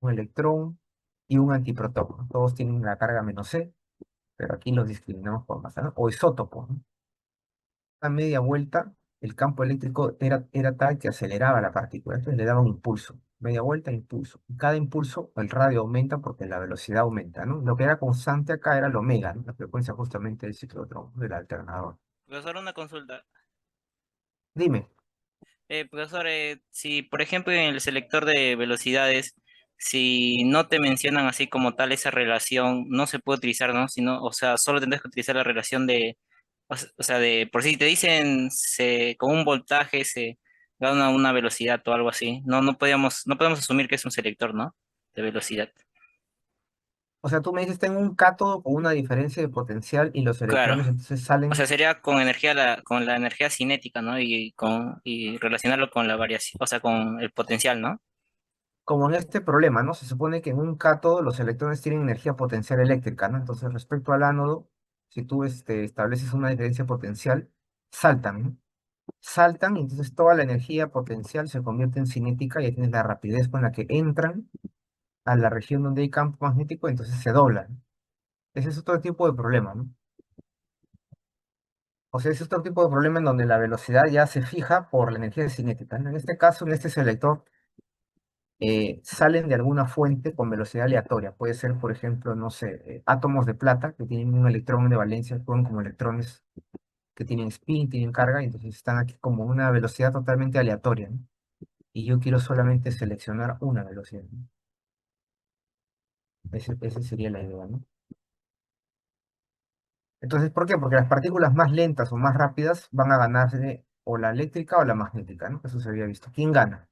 un electrón y un antiprotón, ¿no? Todos tienen la carga menos C, pero aquí los discriminamos por masa, ¿no? O isótopos, ¿no? A media vuelta, el campo eléctrico era tal que aceleraba la partícula, entonces le daba un impulso. Media vuelta, impulso. Y cada impulso, el radio aumenta porque la velocidad aumenta, ¿no? Lo que era constante acá era el omega, ¿no? La frecuencia justamente del ciclotrón, del alternador. Profesor, una consulta. Dime. Profesor, si por ejemplo en el selector de velocidades, si no te mencionan así como tal esa relación, no se puede utilizar, ¿no? Sino, o sea, solo tendrás que utilizar la relación de, o sea, de, por si te dicen con un voltaje se gana una velocidad o algo así, no podemos asumir que es un selector, ¿no? De velocidad. O sea, tú me dices, tengo un cátodo con una diferencia de potencial y los Claro. electrones entonces O sea, salen sería con energía con la energía cinética, ¿no? Y relacionarlo con la variación, o sea, con el potencial, ¿no? como en este problema, ¿no? Se supone que en un cátodo los electrones tienen energía potencial eléctrica, ¿no? Entonces, respecto al ánodo, si tú estableces una diferencia potencial, saltan, ¿no? Saltan y entonces toda la energía potencial se convierte en cinética y ahí tienes la rapidez con la que entran a la región donde hay campo magnético, entonces se doblan. Ese es otro tipo de problema, ¿no? O sea, ese es otro tipo de problema en donde la velocidad ya se fija por la energía cinética, ¿no? En este caso, en este selector, salen de alguna fuente con velocidad aleatoria. Puede ser, por ejemplo, no sé, átomos de plata que tienen un electrón de valencia, actúan como electrones que tienen spin, tienen carga, y entonces están aquí como una velocidad totalmente aleatoria, ¿no? Y yo quiero solamente seleccionar una velocidad, ¿no? Esa sería la idea, ¿no? Entonces, ¿por qué? Porque las partículas más lentas o más rápidas van a ganarse o la eléctrica o la magnética, ¿no? Eso se había visto. ¿Quién gana?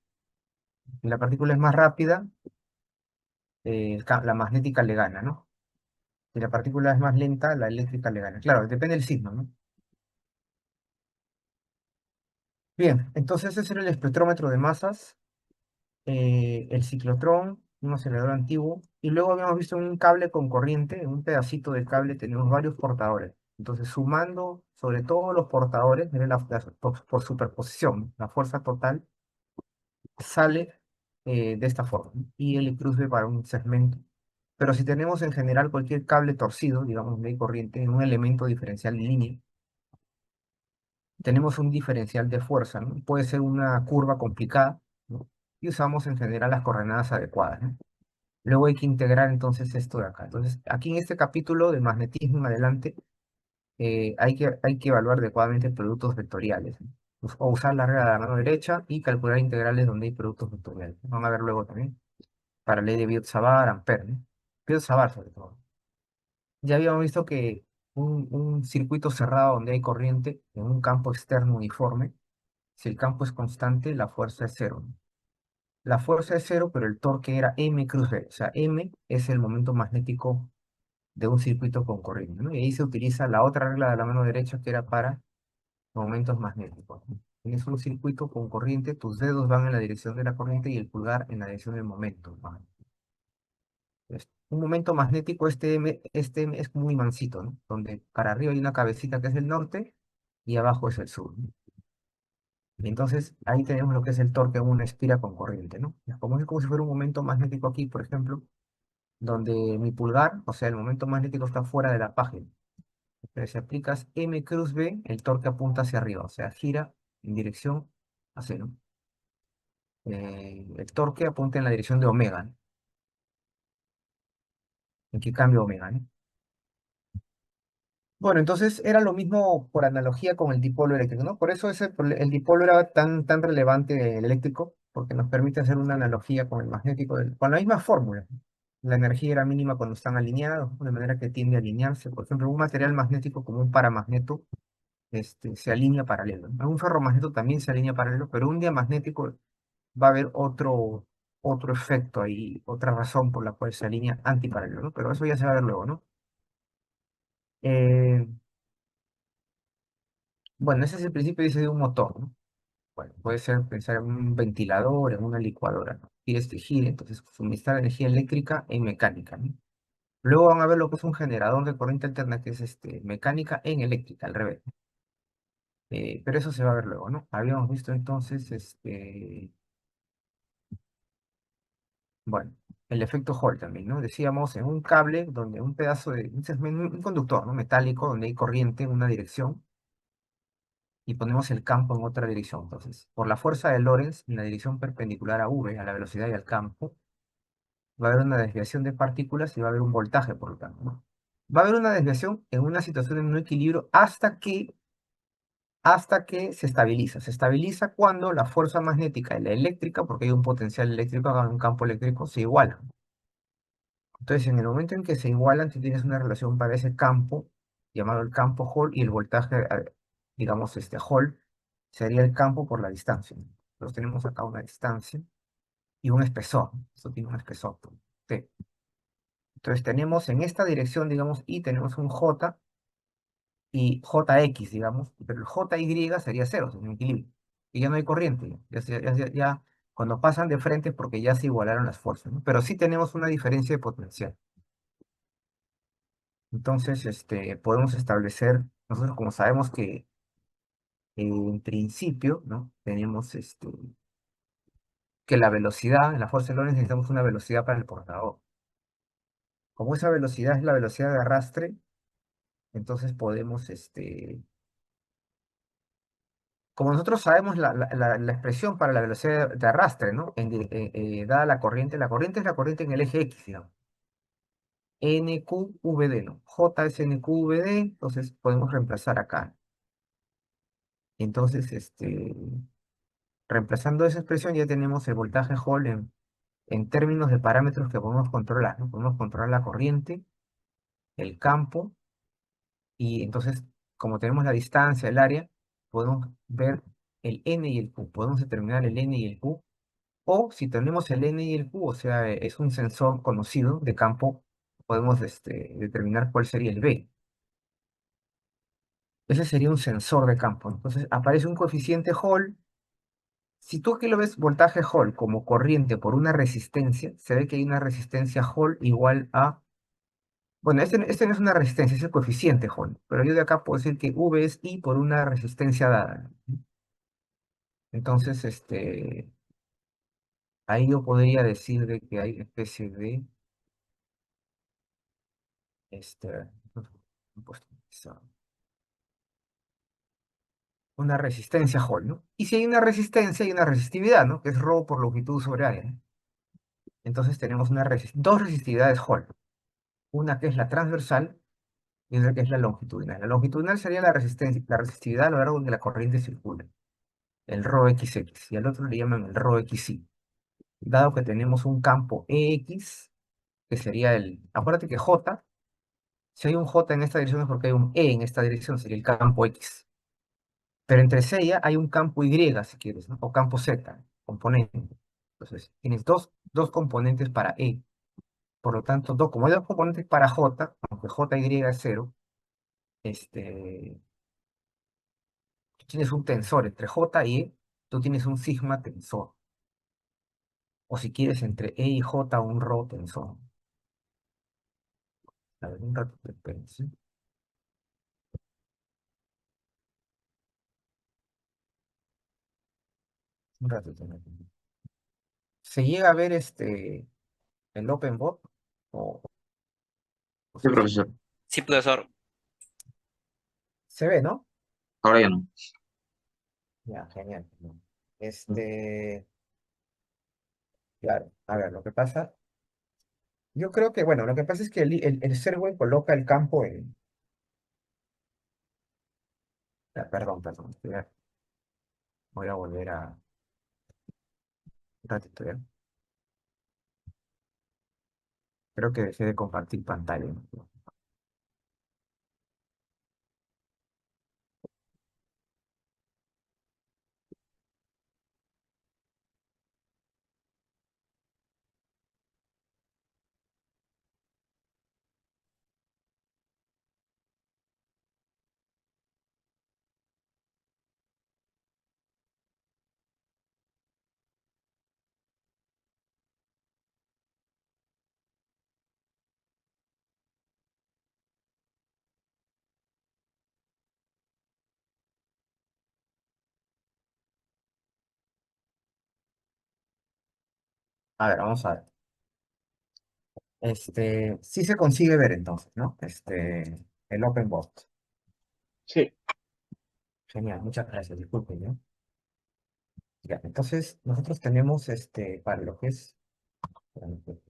Si la partícula es más rápida, la magnética le gana, ¿no? Si la partícula es más lenta, la eléctrica le gana. Claro, depende del signo, ¿no? Bien, entonces ese era el espectrómetro de masas, el ciclotrón, un acelerador antiguo, y luego habíamos visto un cable con corriente, en un pedacito de cable tenemos varios portadores. Entonces, sumando sobre todos los portadores, miren por superposición, la fuerza total sale de esta forma, ¿no? Y el cruce para un segmento. Pero si tenemos en general cualquier cable torcido, digamos, de corriente, en un elemento diferencial en línea, tenemos un diferencial de fuerza, ¿no? Puede ser una curva complicada, ¿no? Y usamos en general las coordenadas adecuadas, ¿no? Luego hay que integrar entonces esto de acá. Entonces, aquí en este capítulo de magnetismo en adelante, hay que evaluar adecuadamente productos vectoriales, ¿no? O usar la regla de la mano derecha y calcular integrales donde hay productos vectoriales. Van a ver luego también, para ley de Biot-Savart, Ampère, ¿no? Biot-Savart sobre todo. Ya habíamos visto que un circuito cerrado donde hay corriente en un campo externo uniforme, si el campo es constante, la fuerza es cero, ¿no? La fuerza es cero, pero el torque era m cruz b. O sea, m es el momento magnético de un circuito con corriente, ¿no? Y ahí se utiliza la otra regla de la mano derecha que era para momentos magnéticos, ¿no? Tienes un circuito con corriente, tus dedos van en la dirección de la corriente y el pulgar en la dirección del momento, ¿no? Un momento magnético, este M es muy mansito, ¿no? Donde para arriba hay una cabecita que es el norte y abajo es el sur, ¿no? Y entonces ahí tenemos lo que es el torque en una espira con corriente, ¿no? Es como si fuera un momento magnético aquí, por ejemplo, donde mi pulgar, o sea, el momento magnético está fuera de la página. Pero si aplicas M cruz B, el torque apunta hacia arriba, o sea, gira en dirección a cero. El torque apunta en la dirección de omega, ¿no? ¿En qué cambio omega, ¿no? Bueno, entonces era lo mismo por analogía con el dipolo eléctrico, ¿no? Por eso el dipolo era tan relevante el eléctrico, porque nos permite hacer una analogía con el magnético, con la misma fórmula. La energía era mínima cuando están alineados, de manera que tiende a alinearse. Por ejemplo, un material magnético como un paramagneto se alinea paralelo, ¿no? Un ferromagneto también se alinea paralelo, pero un diamagnético va a haber otro efecto ahí, otra razón por la cual se alinea antiparalelo, ¿no? Pero eso ya se va a ver luego, ¿no? Eh, bueno, ese es el principio, dice, de un motor, ¿no? Bueno, puede ser pensar en un ventilador, en una licuadora, ¿no? Quieres que gire, entonces suministrar energía eléctrica en mecánica, ¿no? Luego van a ver lo que es un generador de corriente alterna, que es mecánica en eléctrica, al revés. Pero eso se va a ver luego, ¿no? Habíamos visto entonces, bueno. el efecto Hall también, ¿no? Decíamos en un cable donde un pedazo de, un segmento, un conductor, ¿no? Metálico, donde hay corriente en una dirección y ponemos el campo en otra dirección. Entonces, por la fuerza de Lorentz, en la dirección perpendicular a V, a la velocidad y al campo, va a haber una desviación de partículas y va a haber un voltaje, por lo tanto, ¿no? Va a haber una desviación en una situación de no equilibrio hasta que se estabiliza. Se estabiliza cuando la fuerza magnética y la eléctrica, porque hay un potencial eléctrico, acá, un campo eléctrico, se igualan. Entonces, en el momento en que se igualan, tú tienes una relación para ese campo, llamado el campo Hall, y el voltaje, digamos, Hall, sería el campo por la distancia. Entonces tenemos acá una distancia y un espesor. Esto tiene un espesor, T. Entonces tenemos en esta dirección, digamos, Y, tenemos un J y JX, digamos, pero el JY sería cero, es un equilibrio. Y ya no hay corriente. Ya, cuando pasan de frente es porque ya se igualaron las fuerzas, ¿no? Pero sí tenemos una diferencia de potencial. Entonces, podemos establecer, nosotros como sabemos que en principio, ¿no? Tenemos que la velocidad, en la fuerza de Lorentz necesitamos una velocidad para el portador. Como esa velocidad es la velocidad de arrastre, entonces podemos, como nosotros sabemos la expresión para la velocidad de arrastre, ¿no? Dada la corriente es la corriente en el eje X, digamos. NQVD, ¿no? J es NQVD, entonces podemos reemplazar acá. Entonces, reemplazando esa expresión ya tenemos el voltaje Hall en términos de parámetros que podemos controlar, ¿no? Podemos controlar la corriente, el campo, y entonces, como tenemos la distancia, el área, podemos ver el N y el Q. Podemos determinar el N y el Q. O si tenemos el N y el Q, o sea, es un sensor conocido de campo, podemos determinar cuál sería el B. Ese sería un sensor de campo. Entonces, aparece un coeficiente Hall. Si tú aquí lo ves voltaje Hall como corriente por una resistencia, se ve que hay una resistencia Hall igual a... Bueno, este no es una resistencia, es el coeficiente Hall. Pero yo de acá puedo decir que V es I por una resistencia dada. Entonces, ahí yo podría decir de que hay una especie de... Este, he puesto una resistencia Hall, ¿no? Y si hay una resistencia, hay una resistividad, ¿no? Que es ρ por longitud sobre área, ¿no? Entonces tenemos dos resistividades Hall. Una que es la transversal y otra que es la longitudinal. La longitudinal sería la resistividad a lo largo de la corriente circula, el ρxx, y al otro le llaman el ρxy. Dado que tenemos un campo EX, que sería acuérdate que J, si hay un J en esta dirección es porque hay un E en esta dirección, sería el campo X. Pero entre C y A hay un campo Y, si quieres, ¿no? O campo Z, componente. Entonces, tienes dos componentes para E. Por lo tanto, como hay dos componentes para J, aunque JY es cero, este, tú tienes un tensor entre J y E, tú tienes un sigma tensor. O si quieres, entre E y J, un ρ tensor. A ver, un rato, espérense. Un rato. ¿Se llega a ver el OpenBot? O, o Sí, se, profesor. Sí, profesor. se ve, ¿no? Ahora ya no. Ya, genial. Claro, a ver, lo que pasa, yo creo que, bueno, lo que pasa es que el server coloca el campo perdón, voy a volver un ratito, ¿ya? Creo que dejé de compartir pantalla, ¿no? A ver, vamos a ver. Sí se consigue ver entonces, ¿no? El OpenBot. Sí, Genial, muchas gracias, disculpen, ¿no? Ya, entonces nosotros tenemos para lo que es, para lo que-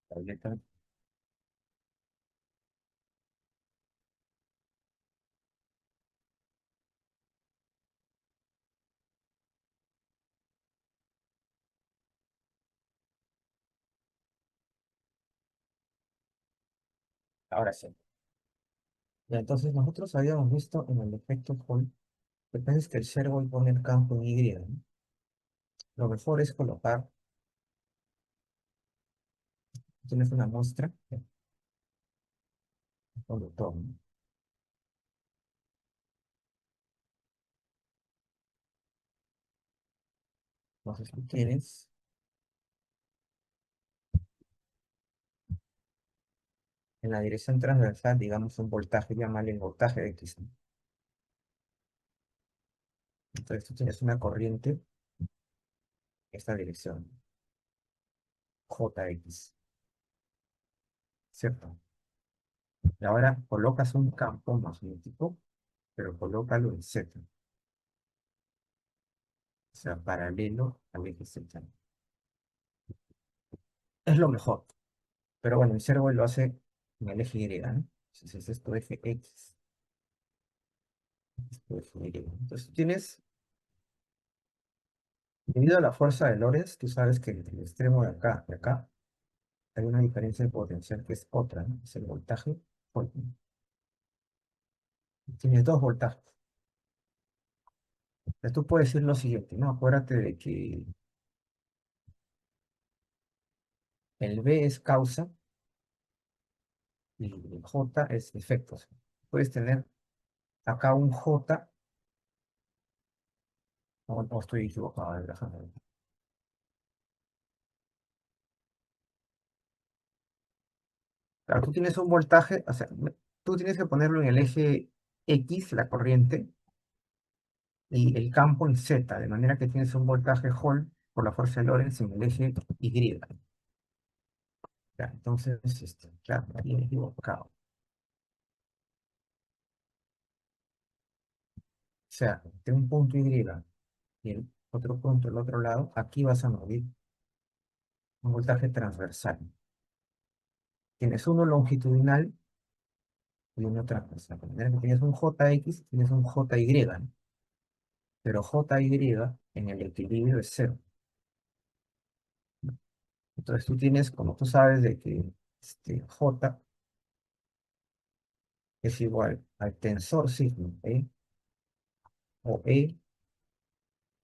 tableta. Ahora sí. Ya, entonces nosotros habíamos visto en el efecto Hall, que es que el servo pone el campo en Y, ¿no? Lo mejor es colocar, tienes una muestra, con todo, ¿no? Entonces tú tienes en la dirección transversal, digamos, un voltaje, llámale el voltaje X, ¿no? Entonces tú tienes una corriente en esta dirección, JX, ¿cierto? Y ahora colocas un campo magnético, pero colócalo en Z, o sea, paralelo al eje Z. Es lo mejor, pero bueno, el servo lo hace en el eje Y, ¿no? Entonces es tu eje X, esto es Y. Entonces tú tienes, debido a la fuerza de Lorentz, tú sabes que entre el extremo de acá, hay una diferencia de potencial que es otra, ¿no? Es el voltaje. Volt. Tienes dos voltajes. Entonces tú puedes decir lo siguiente, ¿no? Acuérdate de que el B es causa y el J es efecto. O sea, puedes tener acá un J, no estoy equivocado, a ver, déjame ver. Claro, tú tienes un voltaje, o sea, tú tienes que ponerlo en el eje X, la corriente, y el campo en Z, de manera que tienes un voltaje Hall por la fuerza de Lorentz en el eje Y. Ya, entonces, claro, aquí me he equivocado. O sea, de un punto Y y el otro punto del otro lado, aquí vas a medir un voltaje transversal. Tienes uno longitudinal y uno transversal. De manera que tienes un JX, tienes un JY, ¿no? Pero JY en el equilibrio es cero. Entonces tú tienes, como tú sabes, de que J es igual al tensor sigma, ¿eh? O E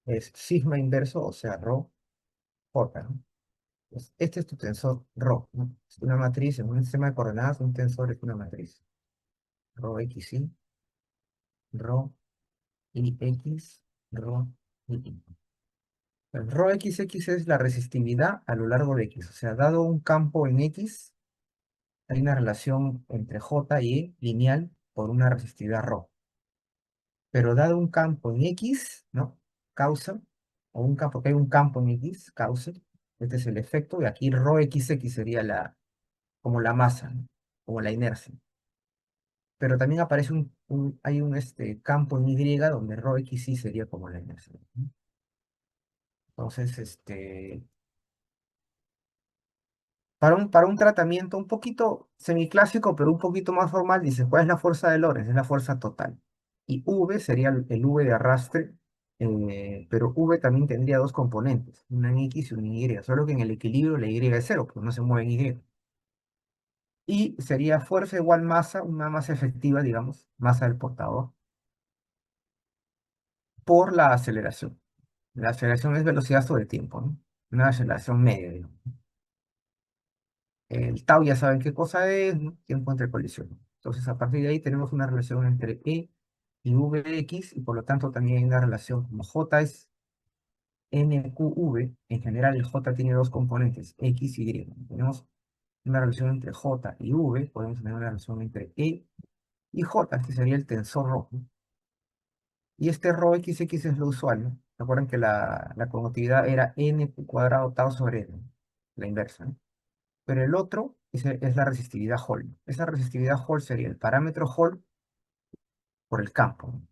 es sigma inverso, o sea, rho J, ¿no? Pues este es tu tensor rho, ¿no? Es una matriz en un sistema de coordenadas, un tensor es una matriz. Rho XY, rho IX, rho Y. El rho XX es la resistividad a lo largo de X. O sea, dado un campo en X, hay una relación entre J y E lineal por una resistividad rho. Pero dado un campo en X, ¿no? Causa, o un campo, que hay un campo en X, causa, este es el efecto, y aquí rho XX sería como la masa, ¿no? Como la inercia. Pero también aparece hay un campo en Y donde rho XY sería como la inercia, ¿no? Entonces, para un tratamiento un poquito semiclásico, pero un poquito más formal, dice, ¿cuál es la fuerza de Lorentz? Es la fuerza total. Y V sería el V de arrastre, pero V también tendría dos componentes, una en X y una en Y, solo que en el equilibrio la Y es cero, porque no se mueve en Y. Y sería fuerza igual masa, una masa efectiva, digamos, masa del portador, por la aceleración. La aceleración es velocidad sobre tiempo, ¿no? Una aceleración media, digamos. El tau ya saben qué cosa es, ¿no? Tiempo entre colisiones. Entonces, a partir de ahí tenemos una relación entre E y Vx, y por lo tanto también hay una relación como J es NQV, en general el J tiene dos componentes, X y Y. Tenemos una relación entre J y V, podemos tener una relación entre E y J, este sería el tensor rojo. Y este ρxx es lo usual, ¿no? Recuerden que la conmutividad era n cuadrado tau sobre n, la inversa, ¿no? Pero el otro es la resistividad Hall. Esa resistividad Hall sería el parámetro Hall por el campo, ¿no?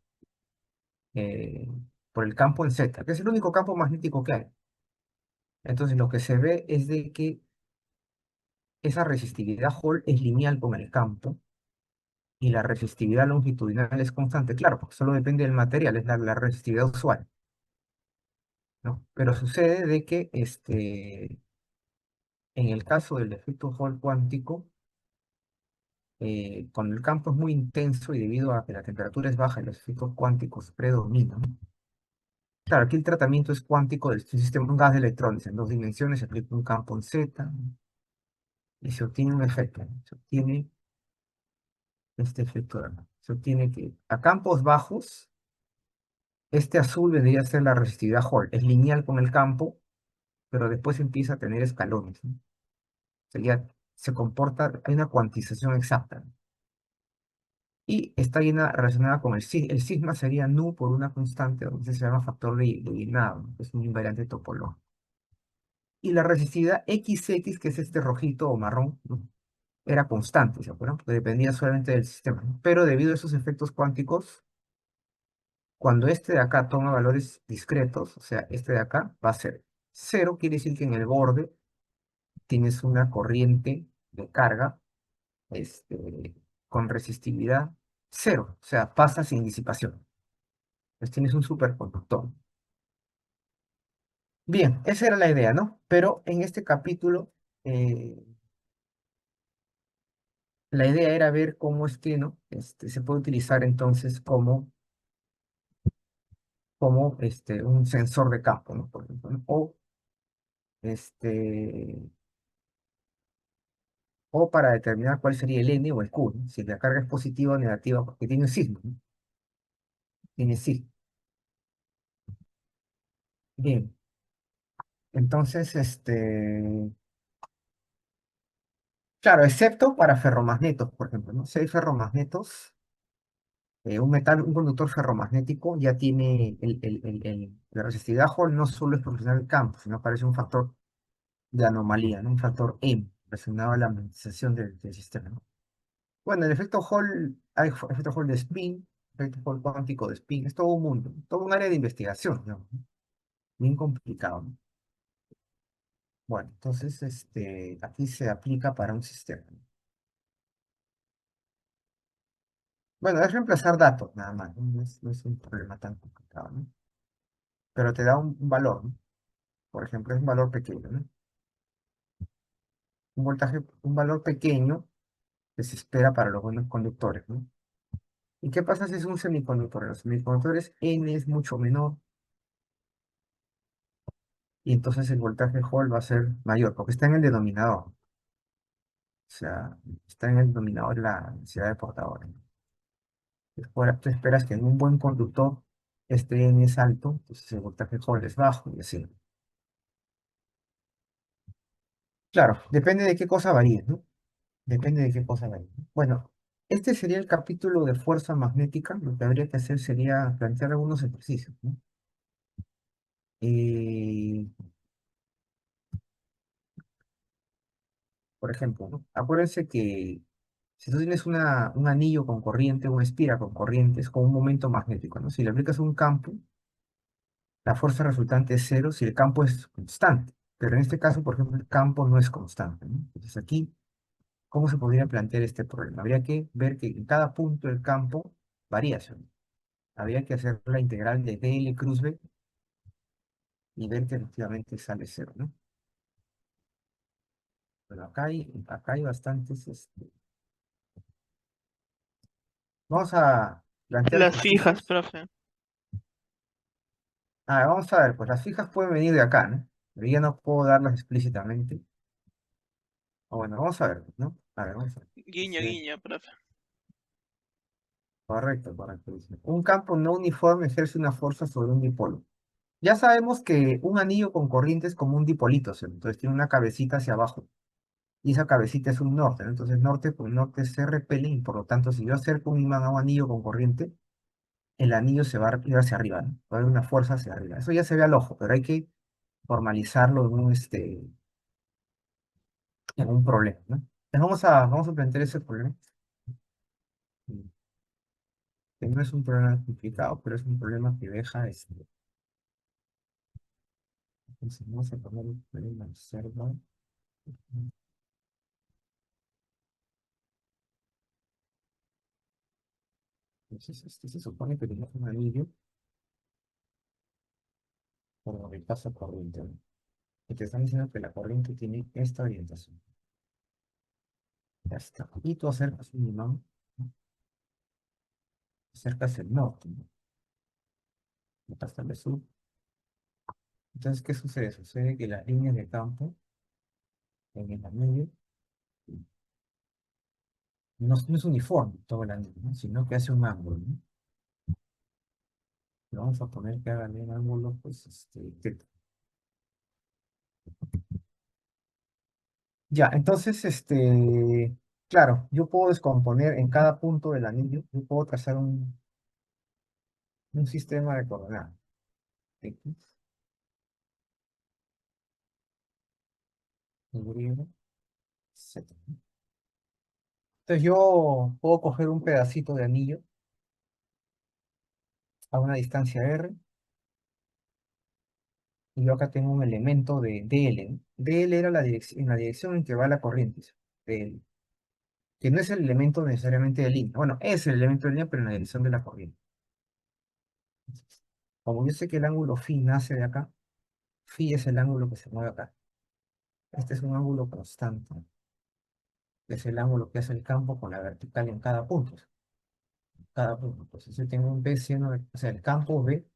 Eh, por el campo en Z, que es el único campo magnético que hay. Entonces lo que se ve es de que esa resistividad Hall es lineal con el campo y la resistividad longitudinal es constante, claro, porque solo depende del material, es la resistividad usual, ¿no? Pero sucede de que en el caso del efecto Hall cuántico, cuando el campo es muy intenso y debido a que la temperatura es baja y los efectos cuánticos predominan, claro, aquí el tratamiento es cuántico del sistema, un gas de electrones en dos dimensiones, se aplica un campo en Z y se obtiene un efecto, ¿no? Se obtiene este efecto de acá. Se obtiene que a campos bajos, este azul vendría a ser la resistividad Hall, es lineal con el campo, pero después empieza a tener escalones, ¿no? Se comporta, hay una cuantización exacta, ¿no? Y está llena, relacionada con el sigma sería nu por una constante, donde se llama factor de Guinado, ¿no? Que es un invariante topológico. Y la resistividad XX, que es este rojito o marrón, ¿no? Era constante, ¿se acuerdan? Porque dependía solamente del sistema, ¿no? Pero debido a esos efectos cuánticos, cuando este de acá toma valores discretos, o sea, este de acá va a ser cero, quiere decir que en el borde tienes una corriente de carga este, con resistividad cero, o sea, pasa sin disipación. Pues tienes un superconductor. Bien, esa era la idea, ¿no? Pero en este capítulo, eh, la idea era ver cómo es que, ¿no? Se puede utilizar entonces como un sensor de campo, ¿no? Por ejemplo, ¿no? Este, o para determinar cuál sería el N o el Q, ¿no? Si la carga es positiva o negativa, porque tiene un signo, ¿no? Tiene signo. Bien, entonces, claro, excepto para ferromagnetos, por ejemplo, ¿no? Si hay ferromagnetos, un conductor ferromagnético ya tiene la resistividad Hall no solo es proporcional al campo, sino aparece un factor de anomalía, ¿no? Un factor M, relacionado a la magnetización del sistema, ¿no? Bueno, el efecto Hall, hay efecto Hall de spin, efecto Hall cuántico de spin, es todo un mundo, todo un área de investigación, ¿no? Bien complicado, ¿no? Bueno, entonces aquí se aplica para un sistema, ¿no? Bueno, es reemplazar datos, nada más, ¿no? No es un problema tan complicado, ¿no? Pero te da un valor, ¿no? Por ejemplo, es un valor pequeño, ¿no? Un voltaje, un valor pequeño que se espera para los buenos conductores, ¿no? ¿Y qué pasa si es un semiconductor? En los semiconductores N es mucho menor y entonces el voltaje Hall va a ser mayor porque está en el denominador. O sea, está en el denominador de la densidad de portadores. Tú esperas que en un buen conductor este N es alto, entonces el voltaje Hall es bajo y así. Claro, depende de qué cosa varíe, ¿no? Depende de qué cosa varíe, ¿no? Bueno, este sería el capítulo de fuerza magnética. Lo que habría que hacer sería plantear algunos ejercicios, ¿no? Y, por ejemplo, ¿no? Acuérdense que si tú tienes un anillo con corriente, una espira con corriente, es como un momento magnético, ¿no? Si le aplicas un campo, la fuerza resultante es cero si el campo es constante. Pero en este caso, por ejemplo, el campo no es constante, ¿no? Entonces aquí, ¿cómo se podría plantear este problema? Habría que ver que en cada punto del campo varía eso, ¿no? Habría que hacer la integral de DL cruz B y ver que efectivamente sale cero, ¿no? Pero acá hay bastantes. Vamos a plantear Las fijas, ejercicios. profe. Vamos a ver, pues las fijas pueden venir de acá, ¿no? Pero ya no puedo darlas explícitamente. Bueno, vamos a ver, ¿no? A ver, vamos a ver. Guiño, Dice, guiño, profe. correcto, correcto. Dice, un campo no uniforme ejerce una fuerza sobre un dipolo. Ya sabemos que un anillo con corriente es como un dipolito, ¿sí? Entonces tiene una cabecita hacia abajo y esa cabecita es un norte, ¿no? Entonces norte con norte se repelen y por lo tanto si yo acerco un imán a un anillo con corriente, el anillo se va a ir hacia arriba, ¿no? Va a haber una fuerza hacia arriba. Eso ya se ve al ojo, pero hay que formalizarlo en un problema, ¿no? Entonces vamos a plantear ese problema, que no es un problema complicado, pero es un problema que deja entonces vamos a poner el problema observa. Entonces, se supone que tenemos un anillo por donde pasa corriente, ¿no? Y te están diciendo que la corriente tiene esta orientación. Ya está. Y tú acercas un imán, ¿no? Acercas el norte, ¿no? Acá está el sur. Entonces, ¿qué sucede? Sucede que las líneas de campo en el anillo no es uniforme todo el anillo, ¿no? Sino que hace un ángulo, ¿no? Le vamos a poner que haga un ángulo, pues, teta. Ya, entonces, claro, yo puedo descomponer en cada punto del anillo, yo puedo trazar un sistema de coordenadas. X, Y, Z. Entonces yo puedo coger un pedacito de anillo a una distancia R y yo acá tengo un elemento de DL, ¿no? DL era en la dirección en que va la corriente, DL, que no es el elemento necesariamente de línea. Bueno, es el elemento de línea, pero en la dirección de la corriente. Entonces, como yo sé que el ángulo phi nace de acá, phi es el ángulo que se mueve acá. Este es un ángulo constante. Es el ángulo que hace el campo con la vertical en cada punto. Cada punto. Entonces yo tengo un B seno o sea, el campo B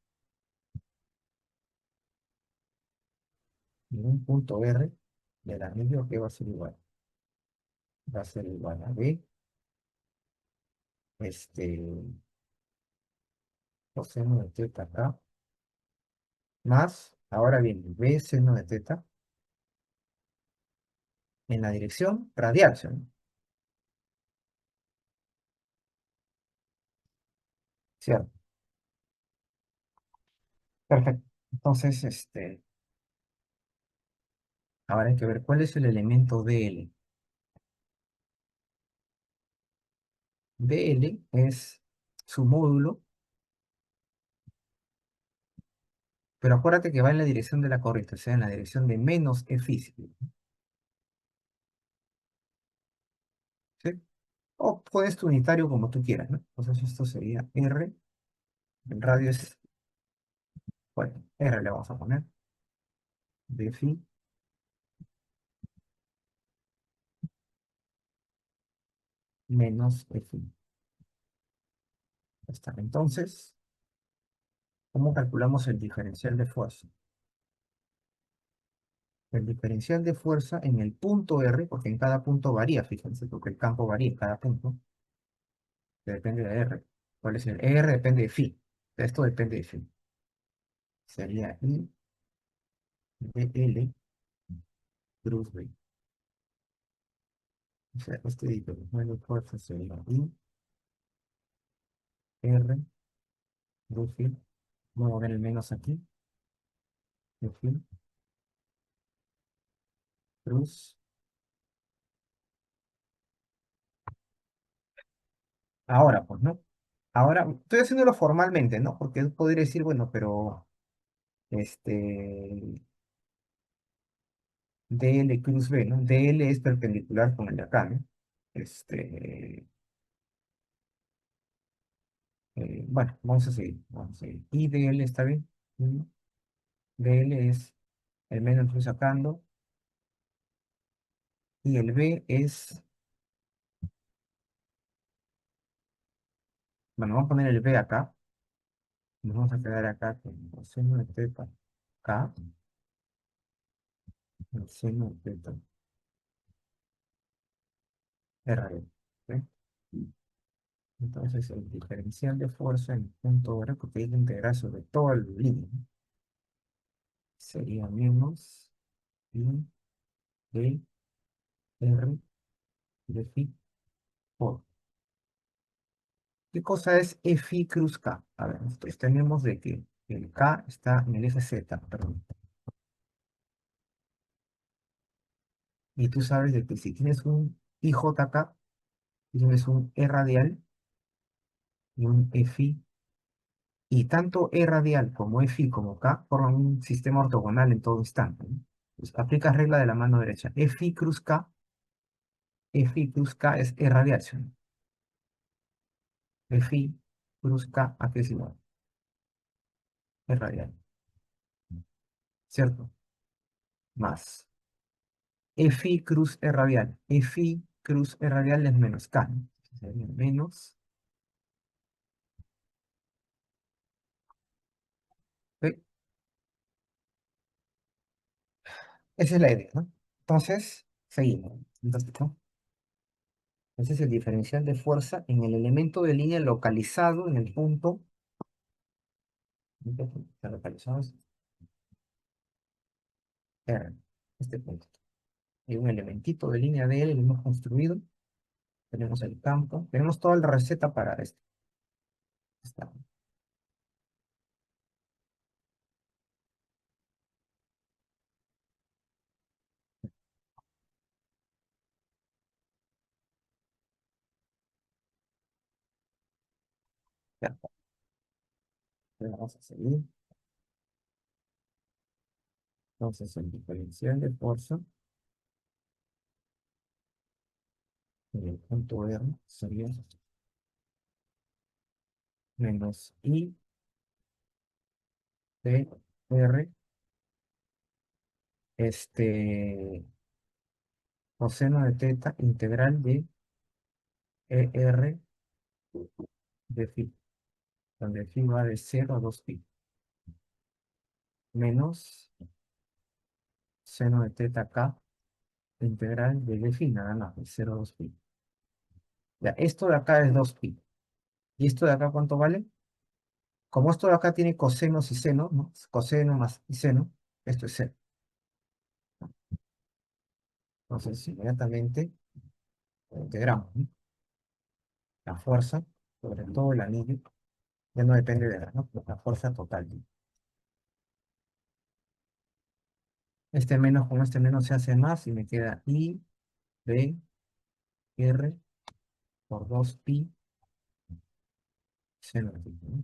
en un punto R del anillo que va a ser igual. Va a ser igual a B, este, coseno de teta acá, más, ahora bien, B seno de teta en la dirección radial, ¿sí? ¿Cierto? Perfecto. Entonces, ahora hay que ver cuál es el elemento DL. DL es su módulo, pero acuérdate que va en la dirección de la corriente, o sea, en la dirección de menos E físico, ¿sí? O puedes tu unitario como tú quieras, ¿no? Entonces esto sería R, el radio es, bueno, R le vamos a poner, de phi menos F. Está. Entonces, ¿cómo calculamos el diferencial de fuerza? El diferencial de fuerza en el punto R, porque en cada punto varía, fíjense, porque el campo varía en cada punto, que depende de R. ¿Cuál es el R? Depende de phi. Esto depende de phi. Sería I de L cruz B. O sea, este diferencial de fuerza sería I R cruz phi. Vamos a ver el menos aquí, de phi, cruz. Ahora, pues, ¿no? Ahora, estoy haciéndolo formalmente, ¿no? Porque podría decir, bueno, pero este DL cruz B, ¿no? DL es perpendicular con el de acá, ¿no? Este, bueno, vamos a seguir, vamos a seguir. Y DL está bien. ¿No? DL es el menos que estoy sacando y el B es, bueno, vamos a poner el B acá. Nos vamos a quedar acá con el seno de teta K, el seno de teta R. ¿Sí? Entonces el diferencial de fuerza en el punto R, porque es la integral sobre todo el línea, ¿no? sería menos I de R de phi por. ¿Qué cosa es Fi cruz K? A ver, nosotros tenemos de que el K está en el eje Z, perdón. Y tú sabes de que si tienes un IJK, tienes un E radial y un Fi, y tanto E radial como Fi como K forman un sistema ortogonal en todo instante, ¿no? Pues aplicas regla de la mano derecha. Fi cruz K es E radial, ¿sí? Fi cruz K, ¿a qué es igual? E radial, ¿cierto? Más Fi cruz E radial. Fi cruz E radial es menos K, ¿no? Sería menos. ¿Ve? Esa es la idea, ¿no? Entonces, seguimos. Entonces, ¿no? Ese es el diferencial de fuerza en el elemento de línea localizado en el punto. Está localizado es R, este punto. Hay un elementito de línea de L, lo hemos construido. Tenemos el campo. Tenemos toda la receta para esto. Está, ya está. Vamos a seguir. Entonces, el diferencial de fuerza en el punto R sería menos I de R, coseno de teta integral de ER de phi, donde phi va de 0 a 2 pi, menos seno de teta K integral de phi, nada más, de 0 a 2 pi. Ya, esto de acá es 2 pi. ¿Y esto de acá cuánto vale? Como esto de acá tiene cosenos y senos, ¿no? Coseno más y seno, esto es 0. Entonces, inmediatamente lo integramos, ¿no? La fuerza sobre todo el anillo ya no depende de la, ¿no? La fuerza total. Este menos con este menos se hace más y me queda I de R por 2 pi seno de theta, ¿no?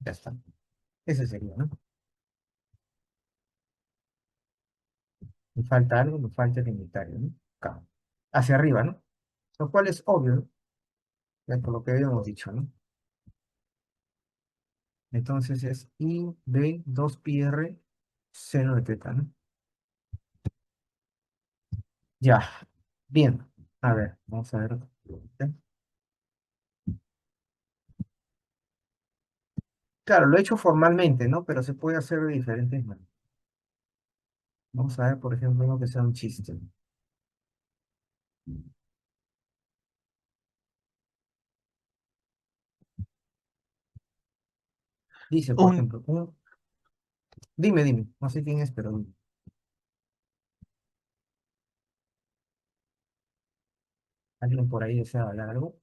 Ya está. Ese sería, ¿no? Me falta algo, me falta el unitario, ¿no? K. Hacia arriba, ¿no? Lo cual es obvio, ¿no? Ya por lo que habíamos dicho, ¿no? Entonces es I de 2 pi R seno de teta, ¿no? Ya. Bien. A ver, vamos a ver otra pregunta. Claro, lo he hecho formalmente, ¿no? Pero se puede hacer de diferentes maneras. Vamos a ver, por ejemplo, uno que sea un chiste. Dice, por Un, ejemplo, dime, no sé quién es, pero dime. ¿Alguien por ahí desea hablar algo?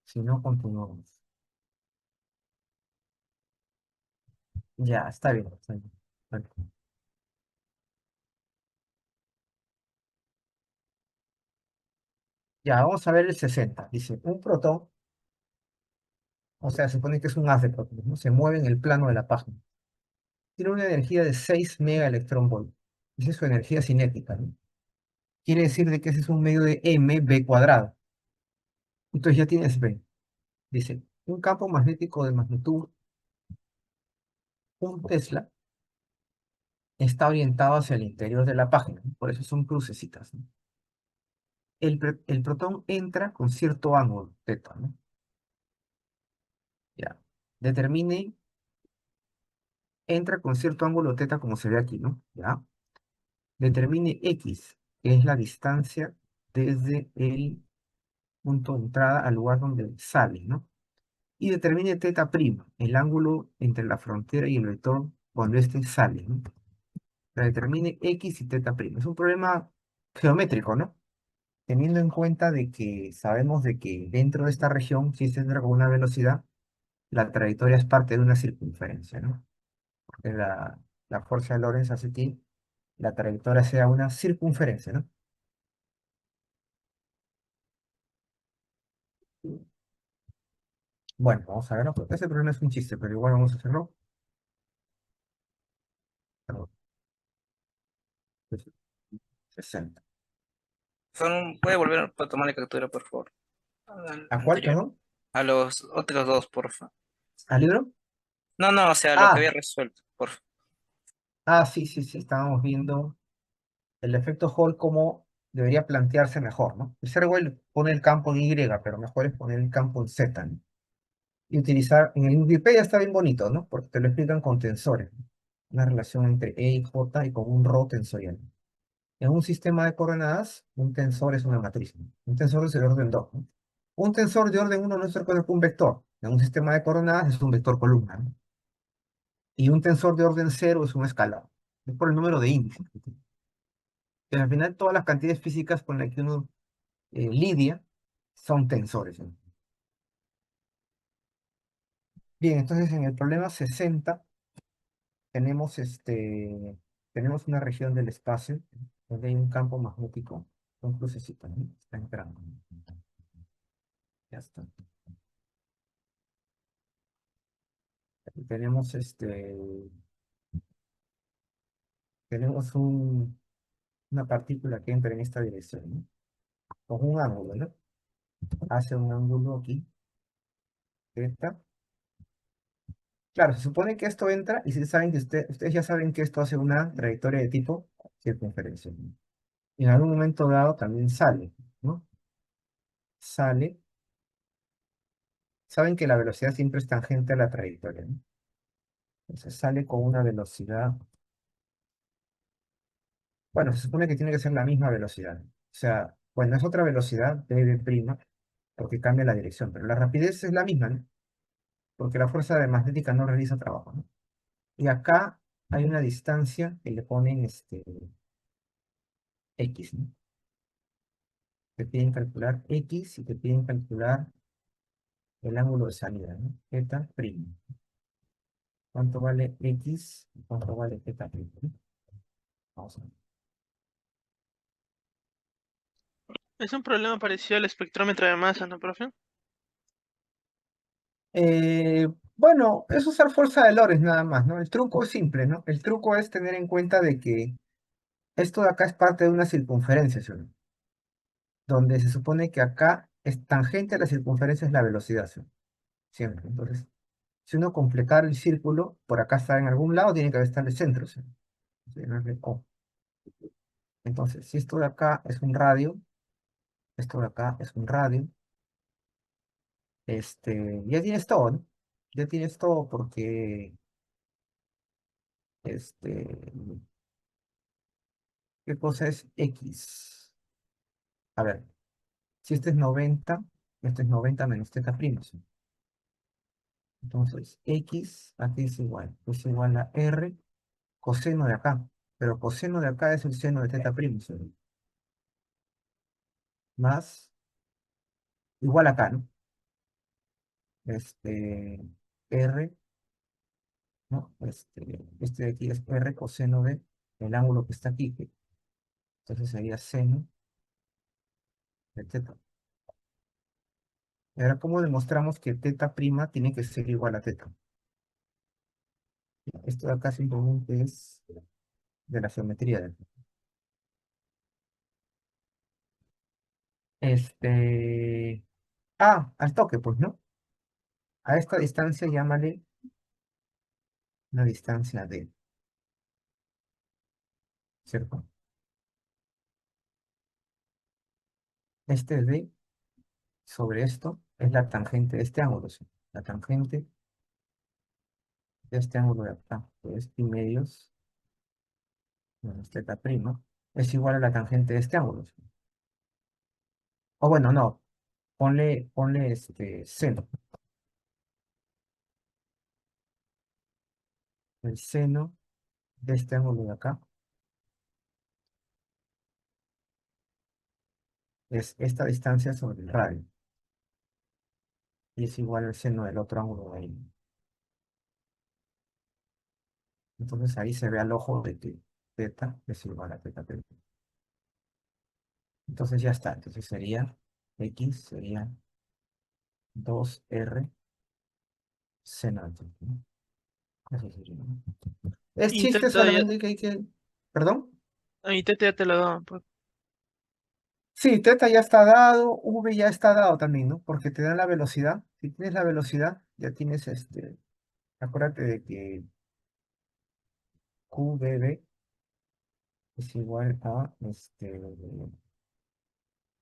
Si no, continuamos. Ya, está bien, está bien. Vale. Ya, vamos a ver el 60. Dice, un protón, o sea, se supone que es un haz de protones, ¿no? Se mueve en el plano de la página. Tiene una energía de 6 megaelectronvolt. Esa es su energía cinética, ¿no? Quiere decir de que ese es un medio de mv cuadrado. Entonces ya tienes B. Dice, un campo magnético de magnitud 1 Tesla está orientado hacia el interior de la página, ¿no? Por eso son crucecitas, ¿no? El protón entra con cierto ángulo, teta, ¿no? Ya. Determine, entra con cierto ángulo teta como se ve aquí, ¿no? Ya. Determine X, que es la distancia desde el punto de entrada al lugar donde sale, ¿no? Y determine teta prima, el ángulo entre la frontera y el vector cuando éste sale, ¿no? Determine x y teta prima. Es un problema geométrico, ¿no? Teniendo en cuenta de que sabemos de que dentro de esta región, si se entra con una velocidad, la trayectoria es parte de una circunferencia, ¿no? Porque la fuerza de Lorentz hace que la trayectoria sea una circunferencia, ¿no? Bueno, vamos a ver, ¿no? Ese problema es un chiste, pero igual vamos a hacerlo. Perdón, pues, 60. Puede volver a tomar la captura, por favor. Al ¿A cuál, anterior. perdón? A los otros dos, por favor. ¿Al libro? No, no, o sea, lo que había Ah, resuelto, por favor. sí, sí, sí, estábamos viendo el efecto Hall como debería plantearse mejor, ¿no? El Serwell pone el campo en Y, pero mejor es poner el campo en Z, ¿no? Y utilizar, en el Wikipedia está bien bonito, ¿no? Porque te lo explican con tensores, ¿no? Una relación entre E y J y con un rho tensorial. En un sistema de coordenadas, un tensor es una matriz, ¿no? Un tensor es el orden 2, ¿no? Un tensor de orden 1 no es otra cosa que un vector. En un sistema de coordenadas es un vector columna, ¿no? Y un tensor de orden 0 es un escalar. Es por el número de índices. Pero al final todas las cantidades físicas con las que uno lidia son tensores, ¿no? Bien, entonces en el problema 60 tenemos, tenemos una región del espacio donde hay un campo magnético, un crucecito, ¿no? Está entrando. Ya está. Aquí tenemos, tenemos una partícula que entra en esta dirección, ¿no? Con un ángulo, ¿no? Hace un ángulo aquí, θ. Claro, se supone que esto entra y si saben que ustedes ya saben que esto hace una trayectoria de tipo circunferencia, ¿no? Y en algún momento dado también sale, ¿no? Sale. Saben que la velocidad siempre es tangente a la trayectoria, ¿no? Entonces sale con una velocidad. Bueno, se supone que tiene que ser la misma velocidad. O sea, bueno, es otra velocidad, v', porque cambia la dirección, pero la rapidez es la misma, ¿no? Porque la fuerza de magnética no realiza trabajo, ¿no? Y acá hay una distancia que le ponen x, ¿no? Te piden calcular x y te piden calcular el ángulo de salida, ¿no? Θ primo. ¿Cuánto vale x y cuánto vale θ primo? ¿No? Vamos a ver. Es un problema parecido al espectrómetro de masa, ¿no, profe? Bueno, es usar fuerza de Lorentz nada más, ¿no? El truco es simple, ¿no? El truco es tener en cuenta de que esto de acá es parte de una circunferencia, ¿sí o no? Donde se supone que acá es tangente a la circunferencia es la velocidad, ¿sí? Siempre. Entonces, si uno completar el círculo, por acá está en algún lado, tiene que estar el centro, ¿sí? Sí, no es de O. Entonces, si esto de acá es un radio, esto de acá es un radio, ya tienes todo, ¿no? Ya tienes todo porque, este, ¿qué cosa es X? A ver, si este es 90, este es 90 menos teta prima, ¿sí? Entonces, X aquí es igual a R coseno de acá, pero coseno de acá es el seno de teta prima, ¿sí? Más, igual acá, ¿no? Este, R, ¿no? Este de aquí es R coseno de el ángulo que está aquí, entonces sería seno de teta. Y ahora, ¿cómo demostramos que teta prima tiene que ser igual a teta? Esto de acá simplemente es de la geometría. Este, al toque, pues, ¿no? A esta distancia llámale una distancia D, ¿cierto? Este D sobre esto es la tangente de este ángulo, ¿sí? La tangente de este ángulo de acá, que es pi medios menos teta prima, es igual a la tangente de este ángulo, ¿sí? O bueno, no. ponle seno. El seno de este ángulo de acá es esta distancia sobre el radio. Y es igual al seno del otro ángulo de ahí. Entonces ahí se ve al ojo de que teta es igual a teta teta. Entonces ya está. Entonces sería X sería 2R seno de teta, ¿no? Eso sería, ¿no? Es chiste Intenta ya, solamente que hay que... ¿Perdón? intenta ya te lo daban, pues. Sí, teta ya está dado, V ya está dado también, ¿no? Porque te dan la velocidad. Si tienes la velocidad, ya tienes acuérdate de que QBB es igual a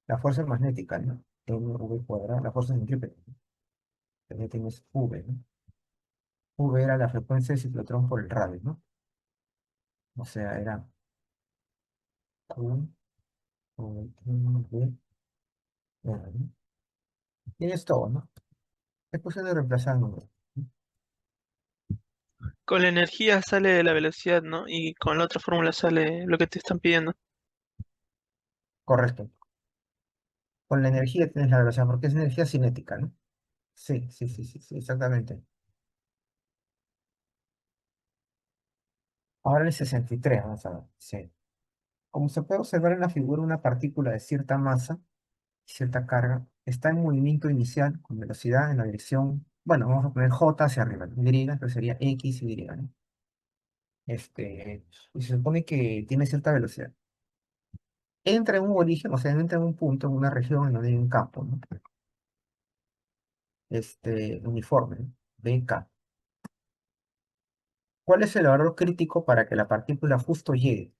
la fuerza magnética, ¿no? MV cuadrada, la fuerza centrípeta. Ya tienes V, ¿no? V era la frecuencia del ciclotrón por el radio, ¿no? O sea, era Q, V, R, ¿no? Tienes todo, ¿no? Es cuestión de reemplazar números, ¿no? Con la energía sale de la velocidad, ¿no? Y con la otra fórmula sale lo que te están pidiendo. Correcto. Con la energía tienes la velocidad, porque es energía cinética, ¿no? Sí, sí, sí, sí, sí, exactamente. Ahora el 63, vamos a ver. Sí. Como se puede observar en la figura, una partícula de cierta masa y cierta carga está en movimiento inicial con velocidad en la dirección, bueno, vamos a poner J hacia arriba, Y, pero sería X, Y, ¿no? Y se supone que tiene cierta velocidad. Entra en un origen, o sea, entra en un punto, en una región en donde hay un campo, ¿no? Uniforme, ¿no? BK. ¿Cuál es el valor crítico para que la partícula justo llegue?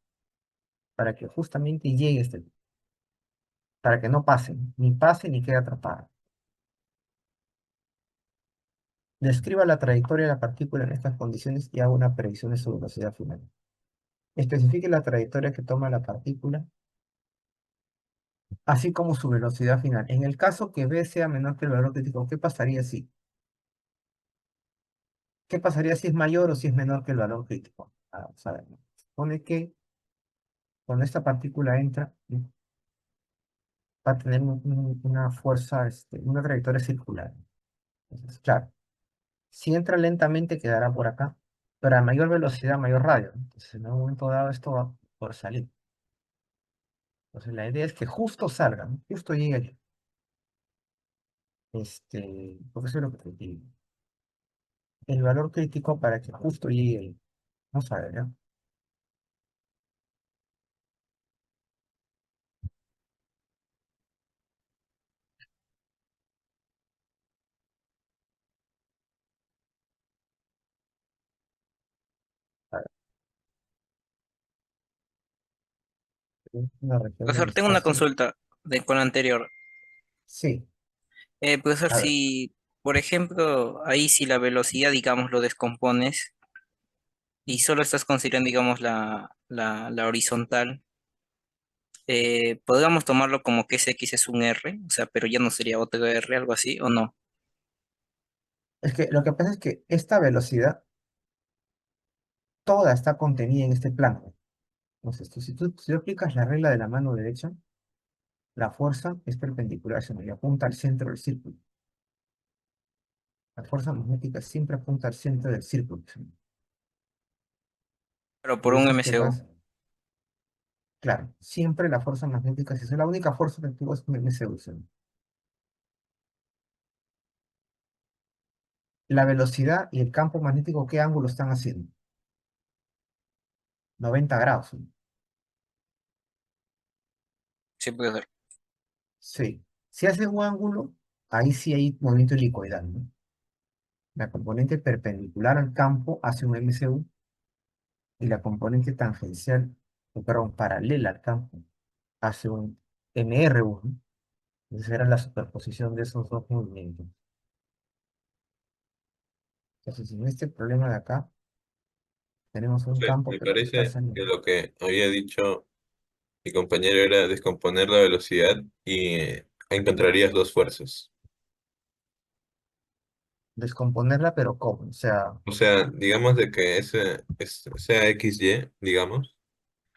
Para que justamente llegue para que no pase ni quede atrapada. Describa la trayectoria de la partícula en estas condiciones y haga una predicción de su velocidad final. Especifique la trayectoria que toma la partícula, así como su velocidad final. En el caso que B sea menor que el valor crítico, ¿qué pasaría si? ¿Qué pasaría si es mayor o si es menor que el valor crítico? Vamos a ver, ¿no? Supone que cuando esta partícula entra, ¿no? Va a tener una fuerza, una trayectoria circular. Entonces, claro, si entra lentamente quedará por acá, pero a mayor velocidad, mayor radio, ¿no? Entonces, en un momento dado esto va por salir. Entonces, la idea es que justo salga, ¿no? Justo llegue allí. Porque eso es lo que te digo. El valor crítico para que justo llegue ahí. Vamos a ver, ¿ya? A ver, es una región del Profesor, tengo una espacio. consulta con la anterior. Sí, Profesor, a ver. si, por ejemplo, ahí si la velocidad, digamos, lo descompones y solo estás considerando, digamos, la horizontal, podríamos tomarlo como que ese X es un R, o sea, pero ya no sería otro R, algo así, ¿o no? Es que lo que pasa es que esta velocidad toda está contenida en este plano. Entonces, si tú aplicas la regla de la mano derecha, la fuerza es perpendicular, se me apunta al centro del círculo. La fuerza magnética siempre apunta al centro del círculo. Pero por Por un eso es que MCU. vas, claro, siempre la fuerza magnética, si es la única fuerza que actúa es un MCU. La velocidad y el campo magnético, ¿qué ángulo están haciendo? 90 grados, ¿no? Sí, profesor. Sí. Si hace un ángulo, ahí sí hay movimiento helicoidal, ¿no? La componente perpendicular al campo hace un MCU y la componente tangencial, perdón, paralela al campo hace un MRU, ¿no? Esa era la superposición de esos dos movimientos. Entonces, en este problema de acá, tenemos un campo Me que nos está parece que saliendo. lo que había dicho mi compañero era descomponer la velocidad y encontrarías dos fuerzas. Descomponerla, pero ¿cómo? O sea, O sea, digamos de que sea XY, digamos,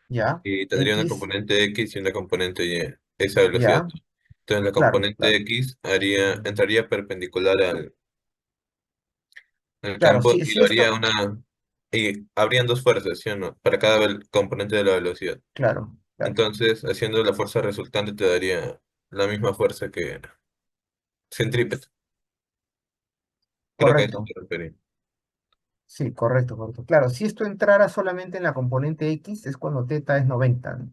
ya, y tendría una X, componente X y una componente Y, esa velocidad. ya, Entonces la claro, componente claro. X entraría perpendicular al Claro, campo si, y si esto, y habrían dos fuerzas, ¿sí o no? Para cada componente de la velocidad. claro, claro, Entonces, haciendo la fuerza resultante te daría la misma fuerza que centrípeta. Creo que a eso correcto. te referí. Sí, correcto, correcto. Claro, si esto entrara solamente en la componente X, es cuando teta es 90, ¿no?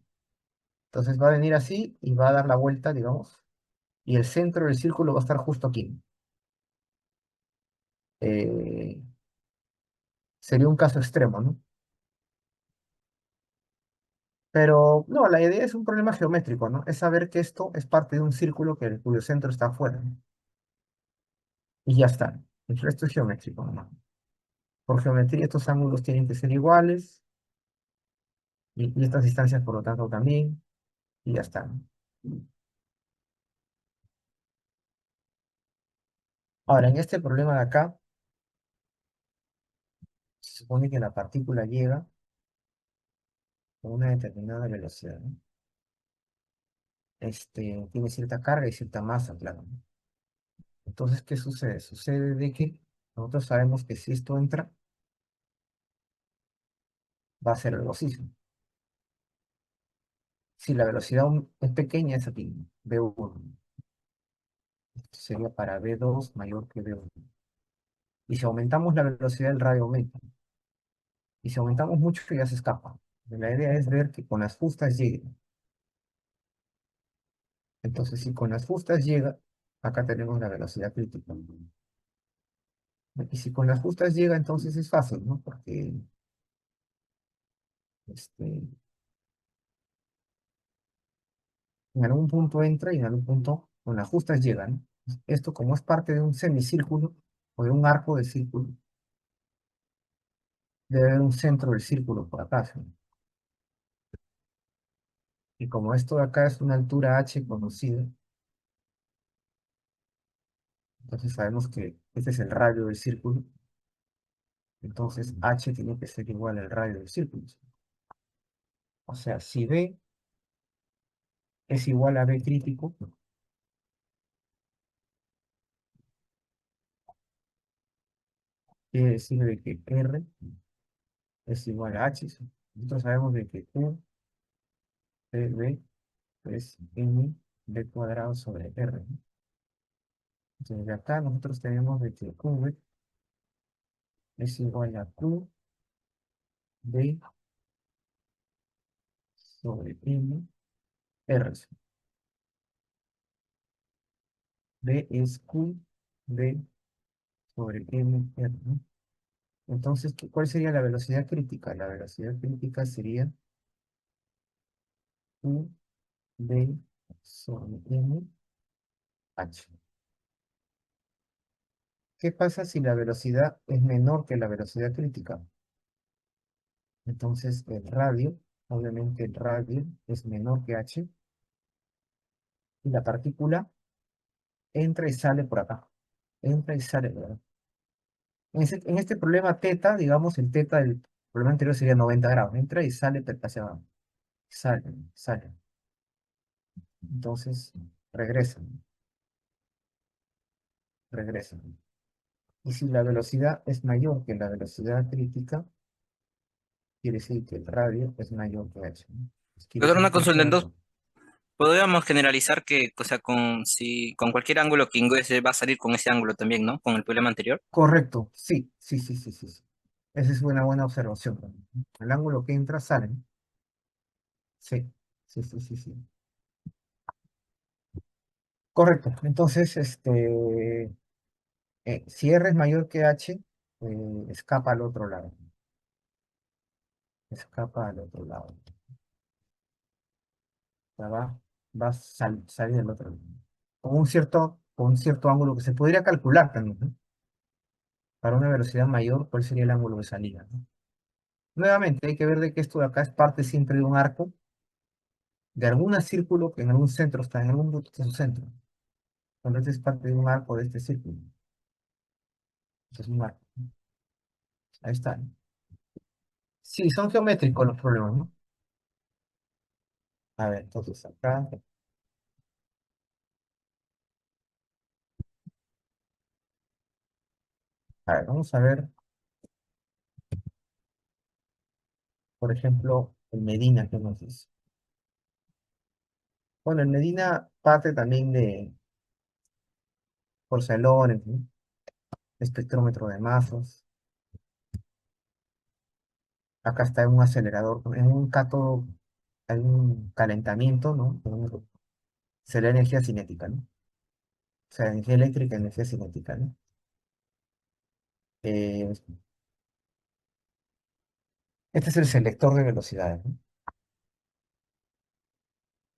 Entonces va a venir así y va a dar la vuelta, digamos, y el centro del círculo va a estar justo aquí. Eh, Sería un caso extremo, ¿no? Pero no, la idea es un problema geométrico, ¿no? Es saber que esto es parte de un círculo cuyo centro está afuera, ¿no? Y ya está. El resto es geométrico, ¿no? Por geometría estos ángulos tienen que ser iguales y estas distancias, por lo tanto, también, y ya está, ¿no? Ahora, en este problema de acá, se supone que la partícula llega con una determinada velocidad, ¿no? Tiene cierta carga y cierta masa, claro, ¿no? Entonces, ¿qué sucede? Sucede de que nosotros sabemos que si esto entra, va a ser velocísimo. Si la velocidad es pequeña, es aquí, V1. Esto sería para V2 mayor que V1. Y si aumentamos la velocidad, el radio aumenta. Y si aumentamos mucho, ya se escapa. La idea es ver que con las justas llegue. Entonces, si con las justas llega, acá tenemos la velocidad crítica. Y si con las justas llega, entonces es fácil, ¿no? Porque este, en algún punto entra y en algún punto con las justas llega, ¿no? Esto, como es parte de un semicírculo o de un arco de círculo, debe haber un centro del círculo por acá, ¿sí? Y como esto de acá es una altura h conocida, entonces sabemos que este es el radio del círculo. Entonces h tiene que ser igual al radio del círculo, ¿sí? O sea, si B es igual a B crítico, quiere decir de que R es igual a H, ¿sí? Nosotros sabemos de que Q de B es M B cuadrado sobre R, ¿no? Entonces de acá nosotros tenemos de que QB es igual a Q B sobre M R, ¿sí? B es Q B sobre M R, ¿no? Entonces, ¿cuál sería la velocidad crítica? La velocidad crítica sería Q B sobre M H. ¿Qué pasa si la velocidad es menor que la velocidad crítica? Entonces el radio, obviamente el radio es menor que h y la partícula entra y sale por acá. Entra y sale, ¿verdad? En este problema teta, digamos, el teta del problema anterior sería 90 grados. Entra y sale hacia abajo. Sale, sale. Entonces regresa, regresa. Y si la velocidad es mayor que la velocidad crítica, quiere decir que el radio es mayor que h, ¿no? Quiere Profesor, decir una que consulta, Q. entonces, podríamos generalizar que, o sea, con cualquier ángulo que ingrese va a salir con ese ángulo también, ¿no? Con el problema anterior. Correcto, sí, sí, sí, sí, sí, sí. Esa es una buena observación también, ¿no? El ángulo que entra sale, ¿no? Sí, sí, sí, sí, sí. Correcto. Entonces, si R es mayor que H, escapa al otro lado. Escapa al otro lado. O sea, va a salir del otro lado. Con un cierto ángulo que se podría calcular también, ¿no? Para una velocidad mayor, ¿cuál sería el ángulo de salida, ¿no? Nuevamente, hay que ver de que esto de acá es parte siempre de un arco, de algún círculo que en algún centro está, en algún punto está su centro. Cuando este es parte de un arco de este círculo. Este es un arco. Ahí está. Sí, son geométricos los problemas, ¿no? A ver, entonces acá. A ver, vamos a ver, por ejemplo, en Medina, ¿qué nos dice? Bueno, en Medina parte también de porcelones, ¿no? Espectrómetro de masas. Acá está un acelerador, en un cátodo hay un calentamiento, ¿no? Se da energía cinética, ¿no? O sea, energía eléctrica, energía cinética, ¿no? Eh, este es el selector de velocidades, ¿no?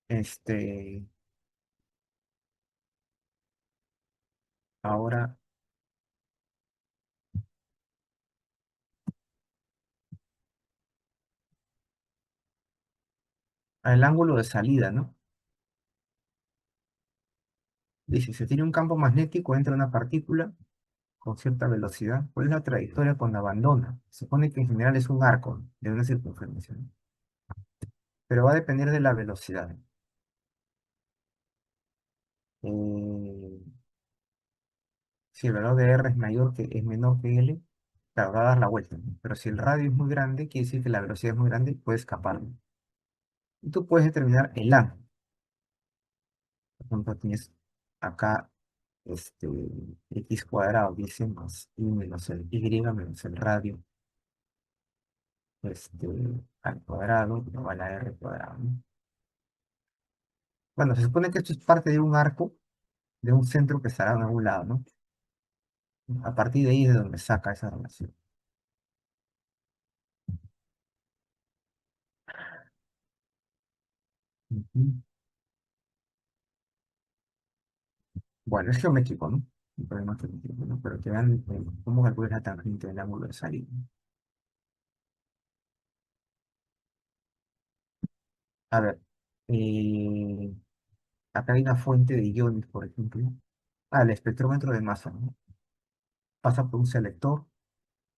Este, ahora, el ángulo de salida, ¿no? Dice, se tiene un campo magnético entre una partícula con cierta velocidad. ¿Cuál es la trayectoria cuando abandona? Se supone que en general es un arco de una circunferencia, ¿no? Pero va a depender de la velocidad. Eh, si el valor de R es menor que L, claro, va a dar la vuelta, ¿no? Pero si el radio es muy grande, quiere decir que la velocidad es muy grande, puede escapar, ¿no? Y tú puedes determinar el ángulo. Por ejemplo, tienes acá este, x cuadrado, dice, más y menos el y menos el radio este, al cuadrado, igual a la r cuadrado, ¿no? Bueno, se supone que esto es parte de un arco, de un centro que estará en algún lado, ¿no? A partir de ahí es de donde saca esa relación. Ujú. Bueno, es geométrico, ¿no? Un problema geométrico, ¿no? Pero que vean cómo calculas la tangente del ángulo de salida. A ver, eh, acá hay una fuente de iones, por ejemplo. Ah, el espectrómetro de masa, ¿no? Pasa por un selector,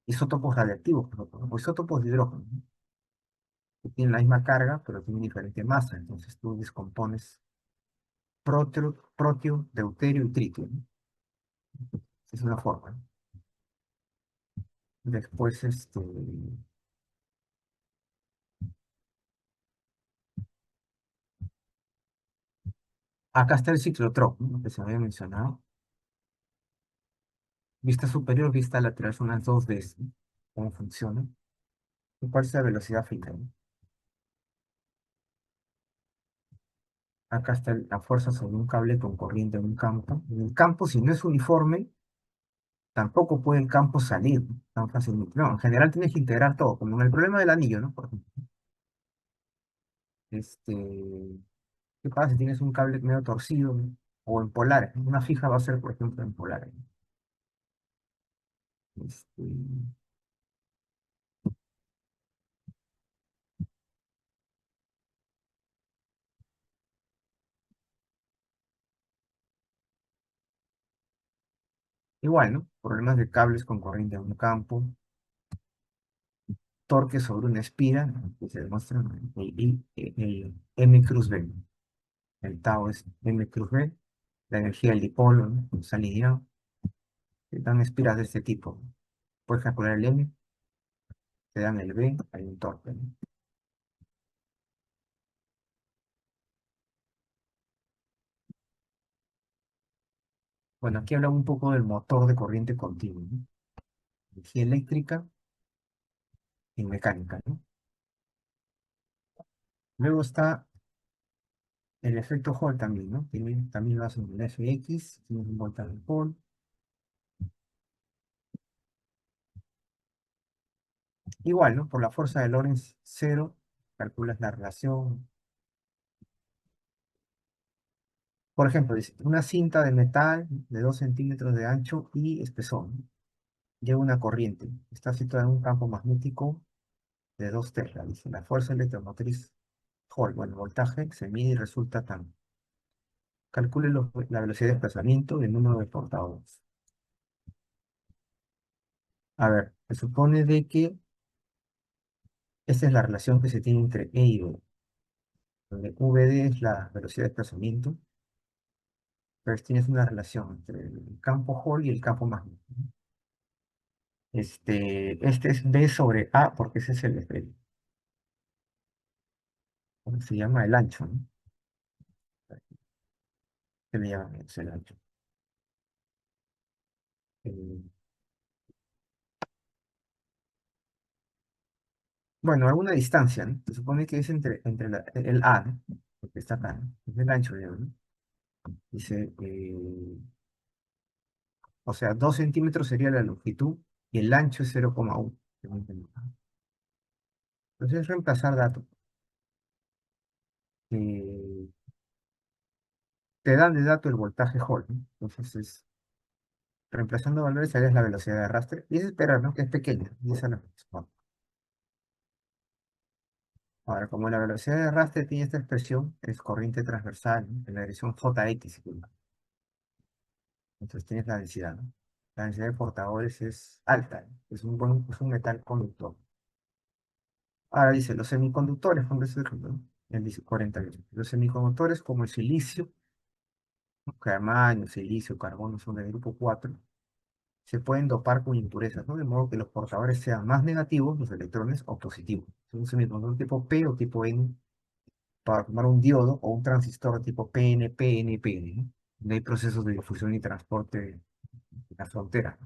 isótopos radiactivos, por ejemplo, o isótopos de hidrógeno, ¿no? Que tienen la misma carga, pero tienen diferente masa. Entonces tú descompones protio, deuterio y tritio, ¿no? Es una forma, ¿no? Después, acá está el ciclotrón, ¿no? Que se había mencionado. Vista superior, vista lateral, son las dos veces, ¿no? ¿Cómo funciona? ¿Y cuál es la velocidad final? Acá está la fuerza sobre un cable con corriente en un campo. En el campo, si no es uniforme, tampoco puede el campo salir, ¿no? Tan fácilmente. No, en general tienes que integrar todo, como en el problema del anillo, ¿no? Por ejemplo, este, ¿qué pasa si tienes un cable medio torcido, ¿no? O en polares, ¿no? Una fija va a ser, por ejemplo, en polares, ¿no? Este, igual, ¿no? Problemas de cables con corriente en un campo, torque sobre una espira, ¿no? Que se demuestra, ¿no? El M cruz B. El tau es M cruz B, la energía del dipolo, ¿no? Está alineado. Te dan espiras de este tipo. Puedes calcular el M, te dan el B, hay un torque, ¿no? Bueno, aquí habla un poco del motor de corriente continua, ¿no? Energía eléctrica y mecánica, ¿no? Luego está el efecto Hall también, ¿no? También lo hacen en el FX, tienes un voltaje Hall. Igual, ¿no? Por la fuerza de Lorentz cero, calculas la relación. Por ejemplo, dice, una cinta de metal de 2 centímetros de ancho y espesor, ¿no? Lleva una corriente. Está situada en un campo magnético de 2 tesla. Dice, la fuerza electromotriz Hall, bueno, el voltaje se mide y resulta tan. Calcule la velocidad de desplazamiento del número de portadores. A ver, se supone de que esta es la relación que se tiene entre E y B, donde VD es la velocidad de desplazamiento, pero tienes una relación entre el campo Hall y el campo magnético. Este es B sobre A porque ese es ¿cómo se llama? El ancho, ¿no? Se le llama es el ancho. Eh, bueno, alguna distancia, ¿no? Se supone que es entre el A, ¿no? Porque está acá, ¿no? Es el ancho, ¿no? Dice, o sea, 2 centímetros sería la longitud y el ancho es 0,1. Entonces, reemplazar datos. Eh, te dan de dato el voltaje Hall, ¿no? Entonces, reemplazando valores, es la velocidad de arrastre. Y es esperar, ¿no? Que es pequeña. Y esa no es. Bueno, ahora, como la velocidad de arrastre tiene esta expresión, es corriente transversal, ¿no? En la dirección JX. Entonces tienes la densidad, ¿no? La densidad de portadores es alta, ¿no? Es un metal conductor. Ahora dice, los semiconductores, por ejemplo, ¿no? Él dice 48. Los semiconductores como el silicio, germanio, silicio, carbono son del grupo 4, se pueden dopar con impurezas, ¿no? De modo que los portadores sean más negativos, los electrones, o positivos. Es un semiconductor tipo P o tipo N para formar un diodo o un transistor tipo PN, PN, PN, ¿no? Donde hay procesos de difusión y transporte en la frontera.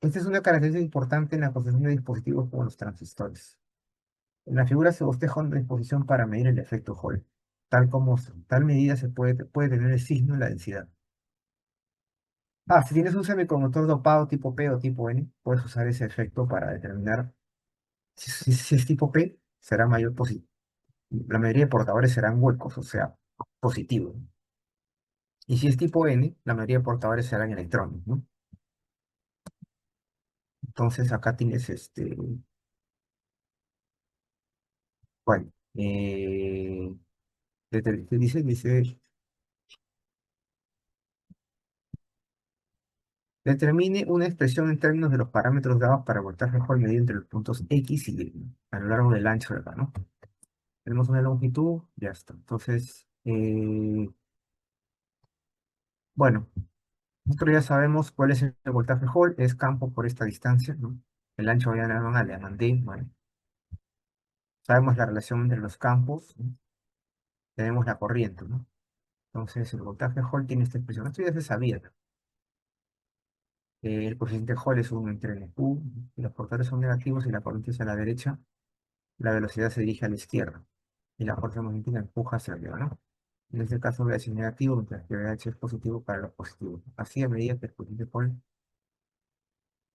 Esta es una característica importante en la construcción de dispositivos como los transistores. En la figura se bosqueja una disposición para medir el efecto Hall. Tal medida puede tener el signo y la densidad. Si tienes un semiconductor dopado tipo P o tipo N, puedes usar ese efecto para determinar si es tipo P, será mayor positivo. La mayoría de portadores serán huecos, o sea, positivos. Y si es tipo N, la mayoría de portadores serán electrones, ¿no? Entonces acá tienes bueno, dice, determine una expresión en términos de los parámetros dados para voltaje mejor medido entre los puntos X y Y, ¿no? A lo largo del ancho de acá, ¿no? Tenemos una longitud, ya está. Entonces, bueno, nosotros ya sabemos cuál es el voltaje Hall, es campo por esta distancia, ¿no? El ancho ya le mandé, bueno. Sabemos la relación entre los campos, ¿no? Tenemos la corriente, ¿no? Entonces, el voltaje Hall tiene esta expresión. Esto ya se sabía, ¿no? El coeficiente Hall es 1 entre N Q, y los portadores son negativos y la corriente es a la derecha, la velocidad se dirige a la izquierda y la fuerza magnética empuja hacia arriba, ¿no? En este caso voy a decir negativo, mientras que VH es positivo para los positivos. Así, a medida que el coeficiente Hall,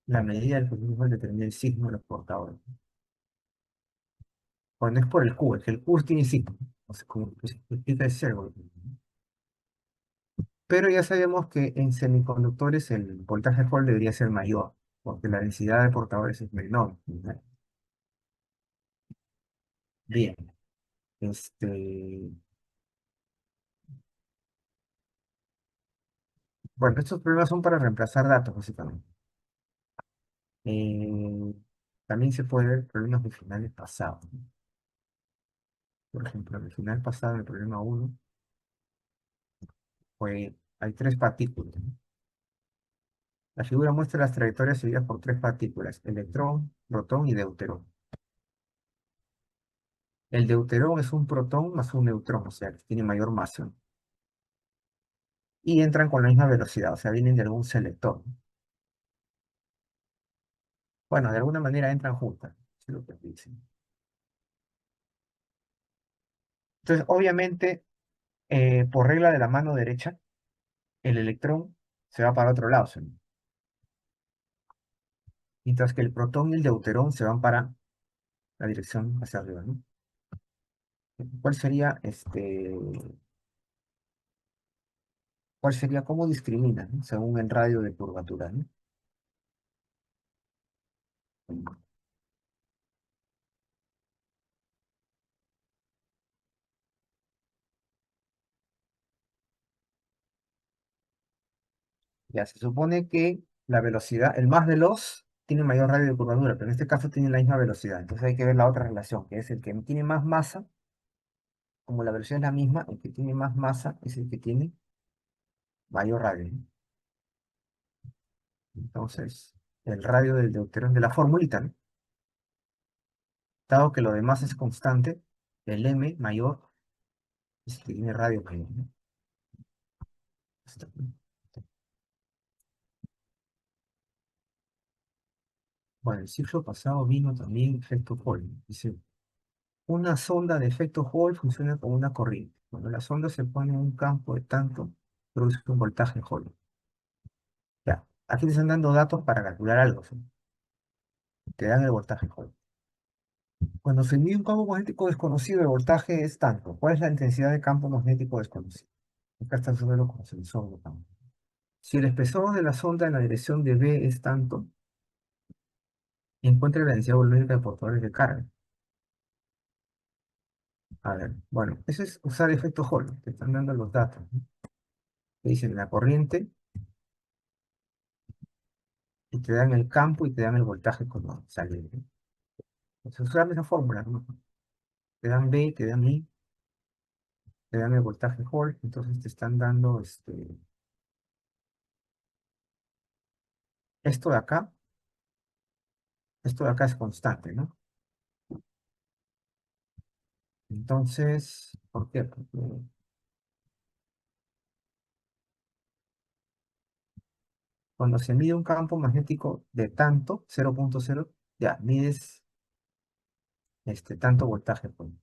la medida del coeficiente Hall determina el signo de los portadores. Cuando es por el Q, es que el Q tiene signo, o sea, como que se explica el cero. Pero ya sabemos que en semiconductores el voltaje Hall debería ser mayor, porque la densidad de portadores es menor, ¿no? Bien, bueno, estos problemas son para reemplazar datos, básicamente. Eh, también se puede ver problemas de finales pasados, ¿no? Por ejemplo, en el final pasado, en el problema uno hay tres partículas, ¿no? La figura muestra las trayectorias seguidas por tres partículas, electrón, protón y deuterón. El deuterón es un protón más un neutrón, o sea, que tiene mayor masa, ¿no? Y entran con la misma velocidad, o sea, vienen de algún selector, ¿no? Bueno, de alguna manera entran juntas, eso es lo que dicen. Entonces, obviamente, por regla de la mano derecha, el electrón se va para otro lado, ¿sí? Mientras que el protón y el deuterón se van para la dirección hacia arriba, ¿no? ¿Cuál sería cómo discrimina, ¿no? Según el radio de curvatura, ¿no? Ya se supone que la velocidad, el más veloz tiene mayor radio de curvatura, pero en este caso tiene la misma velocidad. Entonces hay que ver la otra relación, que es el que tiene más masa, como la velocidad es la misma, el que tiene más masa es el que tiene mayor radio, ¿no? Entonces, el radio del deuterium de la formulita, ¿no? Dado que lo demás es constante, el M mayor es el que tiene radio mayor, ¿no? Esto, ¿no? Bueno, el ciclo pasado vino también efecto Hall. Dice, una sonda de efecto Hall funciona como una corriente. Cuando la sonda se pone en un campo de tanto, produce un voltaje Hall. Ya, aquí te están dando datos para calcular algo, ¿sí? Te dan el voltaje Hall. Cuando se mide un campo magnético desconocido, el voltaje es tanto. ¿Cuál es la intensidad de campo magnético desconocido? Acá está el como sensor de campo. Si el espesor de la sonda en la dirección de B es tanto, encuentra la densidad volumérica de portadores de carga. A ver, bueno, eso es usar efecto Hall. Te están dando los datos, ¿no? Te dicen la corriente y te dan el campo y te dan el voltaje cuando sale, ¿no? Entonces, usar esa fórmula, ¿no? Te dan B, te dan I, te dan el voltaje Hall, entonces te están dando esto de acá, esto de acá es constante, ¿no? Entonces, ¿por qué? Porque cuando se mide un campo magnético de tanto, 0,0, ya, mides tanto voltaje Hall.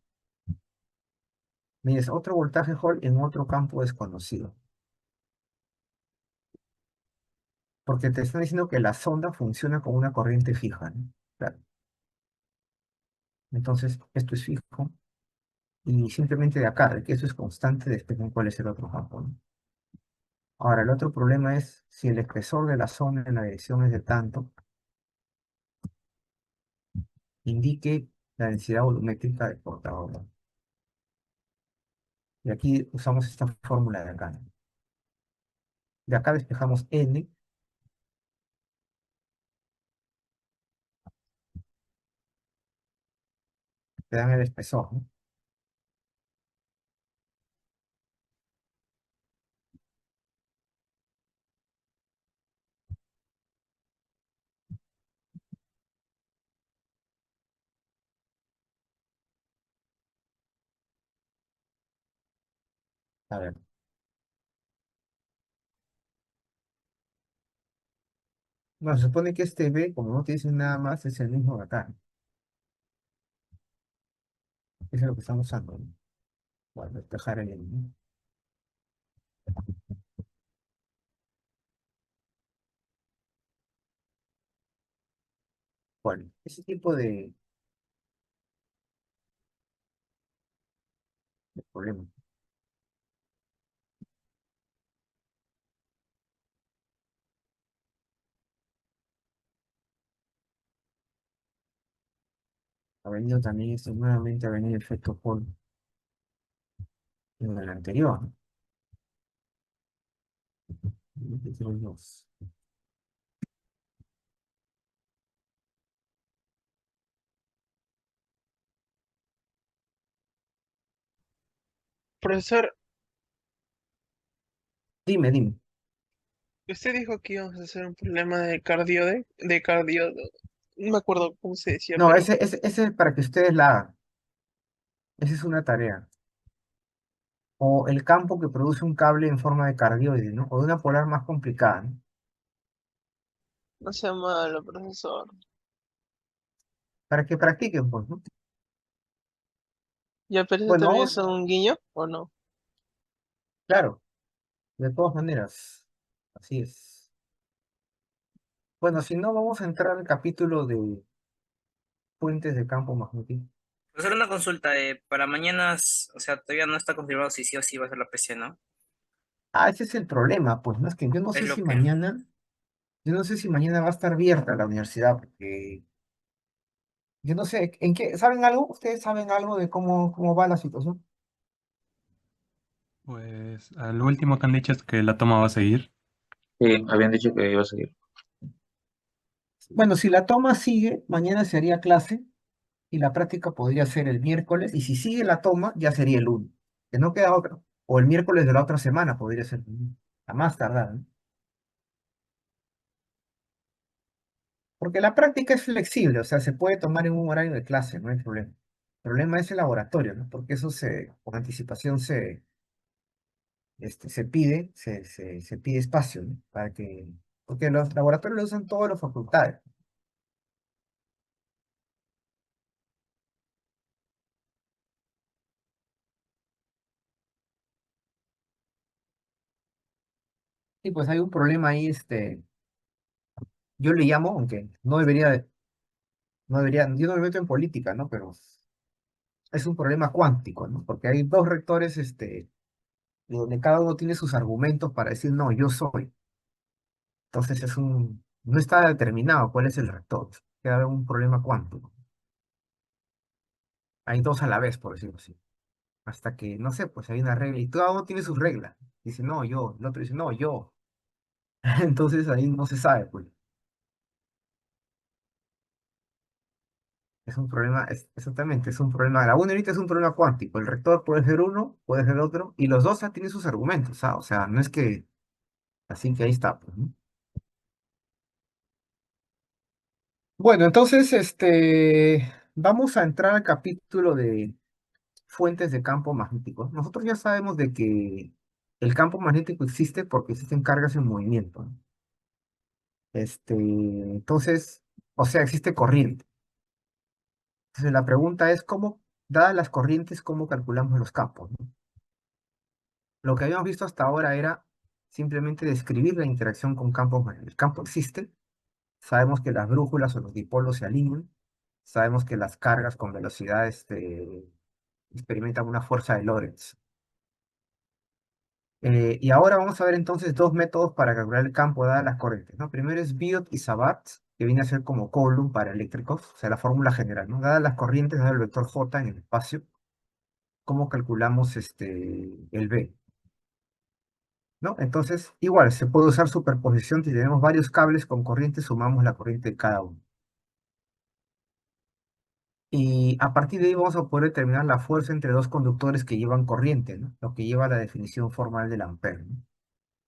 Mides otro voltaje Hall en otro campo desconocido. Porque te están diciendo que la sonda funciona con una corriente fija, ¿no? Claro. Entonces, esto es fijo. Y simplemente de acá, de que eso es constante, después ven cuál es el otro campo, ¿no? Ahora, el otro problema es si el espesor de la sonda en la dirección es de tanto, indique la densidad volumétrica del portador, ¿no? Y aquí usamos esta fórmula de acá, ¿no? De acá despejamos n, te dan el espesor, ¿no? A ver, no, se supone que este B, como no te dicen nada más, es el mismo de acá, ¿no? Eso es lo que estamos usando, ¿no? Bueno, despejar el n, ¿no? Bueno, ese tipo de problemas. Ha venido también, nuevamente ha venido el efecto Hall en el anterior, ¿no? Este los dos. Profesor, Dime, dime. usted dijo que íbamos a hacer un problema de cardio, no me acuerdo cómo se decía, No, pero ese es para que ustedes la hagan. Esa es una tarea. O el campo que produce un cable en forma de cardioide, ¿no? O de una polar más complicada, ¿no? no sea malo, profesor. Para que practiquen, pues, ¿no? ¿Ya, pero eso Bueno, también es vamos, un guiño o no? claro, de todas maneras. Así es. Bueno, si no, vamos a entrar al capítulo de puentes de campo magnético. Hacer una consulta, para mañana, o sea, todavía no está confirmado si sí o sí va a ser la PC, ¿no? Ah, ese es el problema, pues, ¿no? Es que yo no Es sé lo si que... mañana, yo no sé si mañana va a estar abierta la universidad, porque yo no sé, ¿en qué? ¿Saben algo? ¿Ustedes saben algo de cómo va la situación? Pues al último que han dicho es que la toma va a seguir. Sí, habían dicho que iba a seguir. Bueno, si la toma sigue, mañana se haría clase y la práctica podría ser el miércoles, y si sigue la toma, ya sería el lunes, que no queda otra. O el miércoles de la otra semana podría ser, a más tardar, ¿no? Porque la práctica es flexible, o sea, se puede tomar en un horario de clase, no hay problema. El problema es el laboratorio, ¿no? Porque eso con anticipación se pide, se pide espacio, ¿no? Porque los laboratorios lo usan todas las facultades. Y pues hay un problema ahí, yo le llamo, aunque yo no me meto en política, ¿no? Pero es un problema cuántico, ¿no? Porque hay dos rectores, y donde cada uno tiene sus argumentos para decir, no, yo soy. Entonces no está determinado cuál es el rector. Queda un problema cuántico. Hay dos a la vez, por decirlo así. Hasta que, no sé, pues hay una regla y cada uno tiene sus reglas. Dice, no, yo. El otro dice, no, yo. Entonces ahí no se sabe, pues. Es un problema, exactamente, es un problema. La una ahorita es un problema cuántico. El rector puede ser uno, puede ser otro, y los dos ya tienen sus argumentos, ¿ah? O sea, no es que, así que ahí está, pues, ¿no? Bueno, entonces, vamos a entrar al capítulo de fuentes de campo magnético. Nosotros ya sabemos de que el campo magnético existe porque existen cargas en movimiento, ¿no? Entonces, o sea, existe corriente. Entonces, la pregunta es dadas las corrientes, ¿cómo calculamos los campos, ¿no? Lo que habíamos visto hasta ahora era simplemente describir la interacción con campos magnéticos. El campo existe, sabemos que las brújulas o los dipolos se alinean, sabemos que las cargas con velocidad experimentan una fuerza de Lorentz. Y ahora vamos a ver entonces dos métodos para calcular el campo dadas las corrientes, ¿no? Primero es Biot y Sabat, que viene a ser como Coulomb para eléctricos, o sea, la fórmula general, ¿no? Dadas las corrientes, dado el vector J en el espacio, ¿cómo calculamos el B? ¿No? Entonces, igual, se puede usar superposición. Si tenemos varios cables con corriente, sumamos la corriente de cada uno. Y a partir de ahí vamos a poder determinar la fuerza entre dos conductores que llevan corriente, ¿no? Lo que lleva a la definición formal del ampere, ¿no?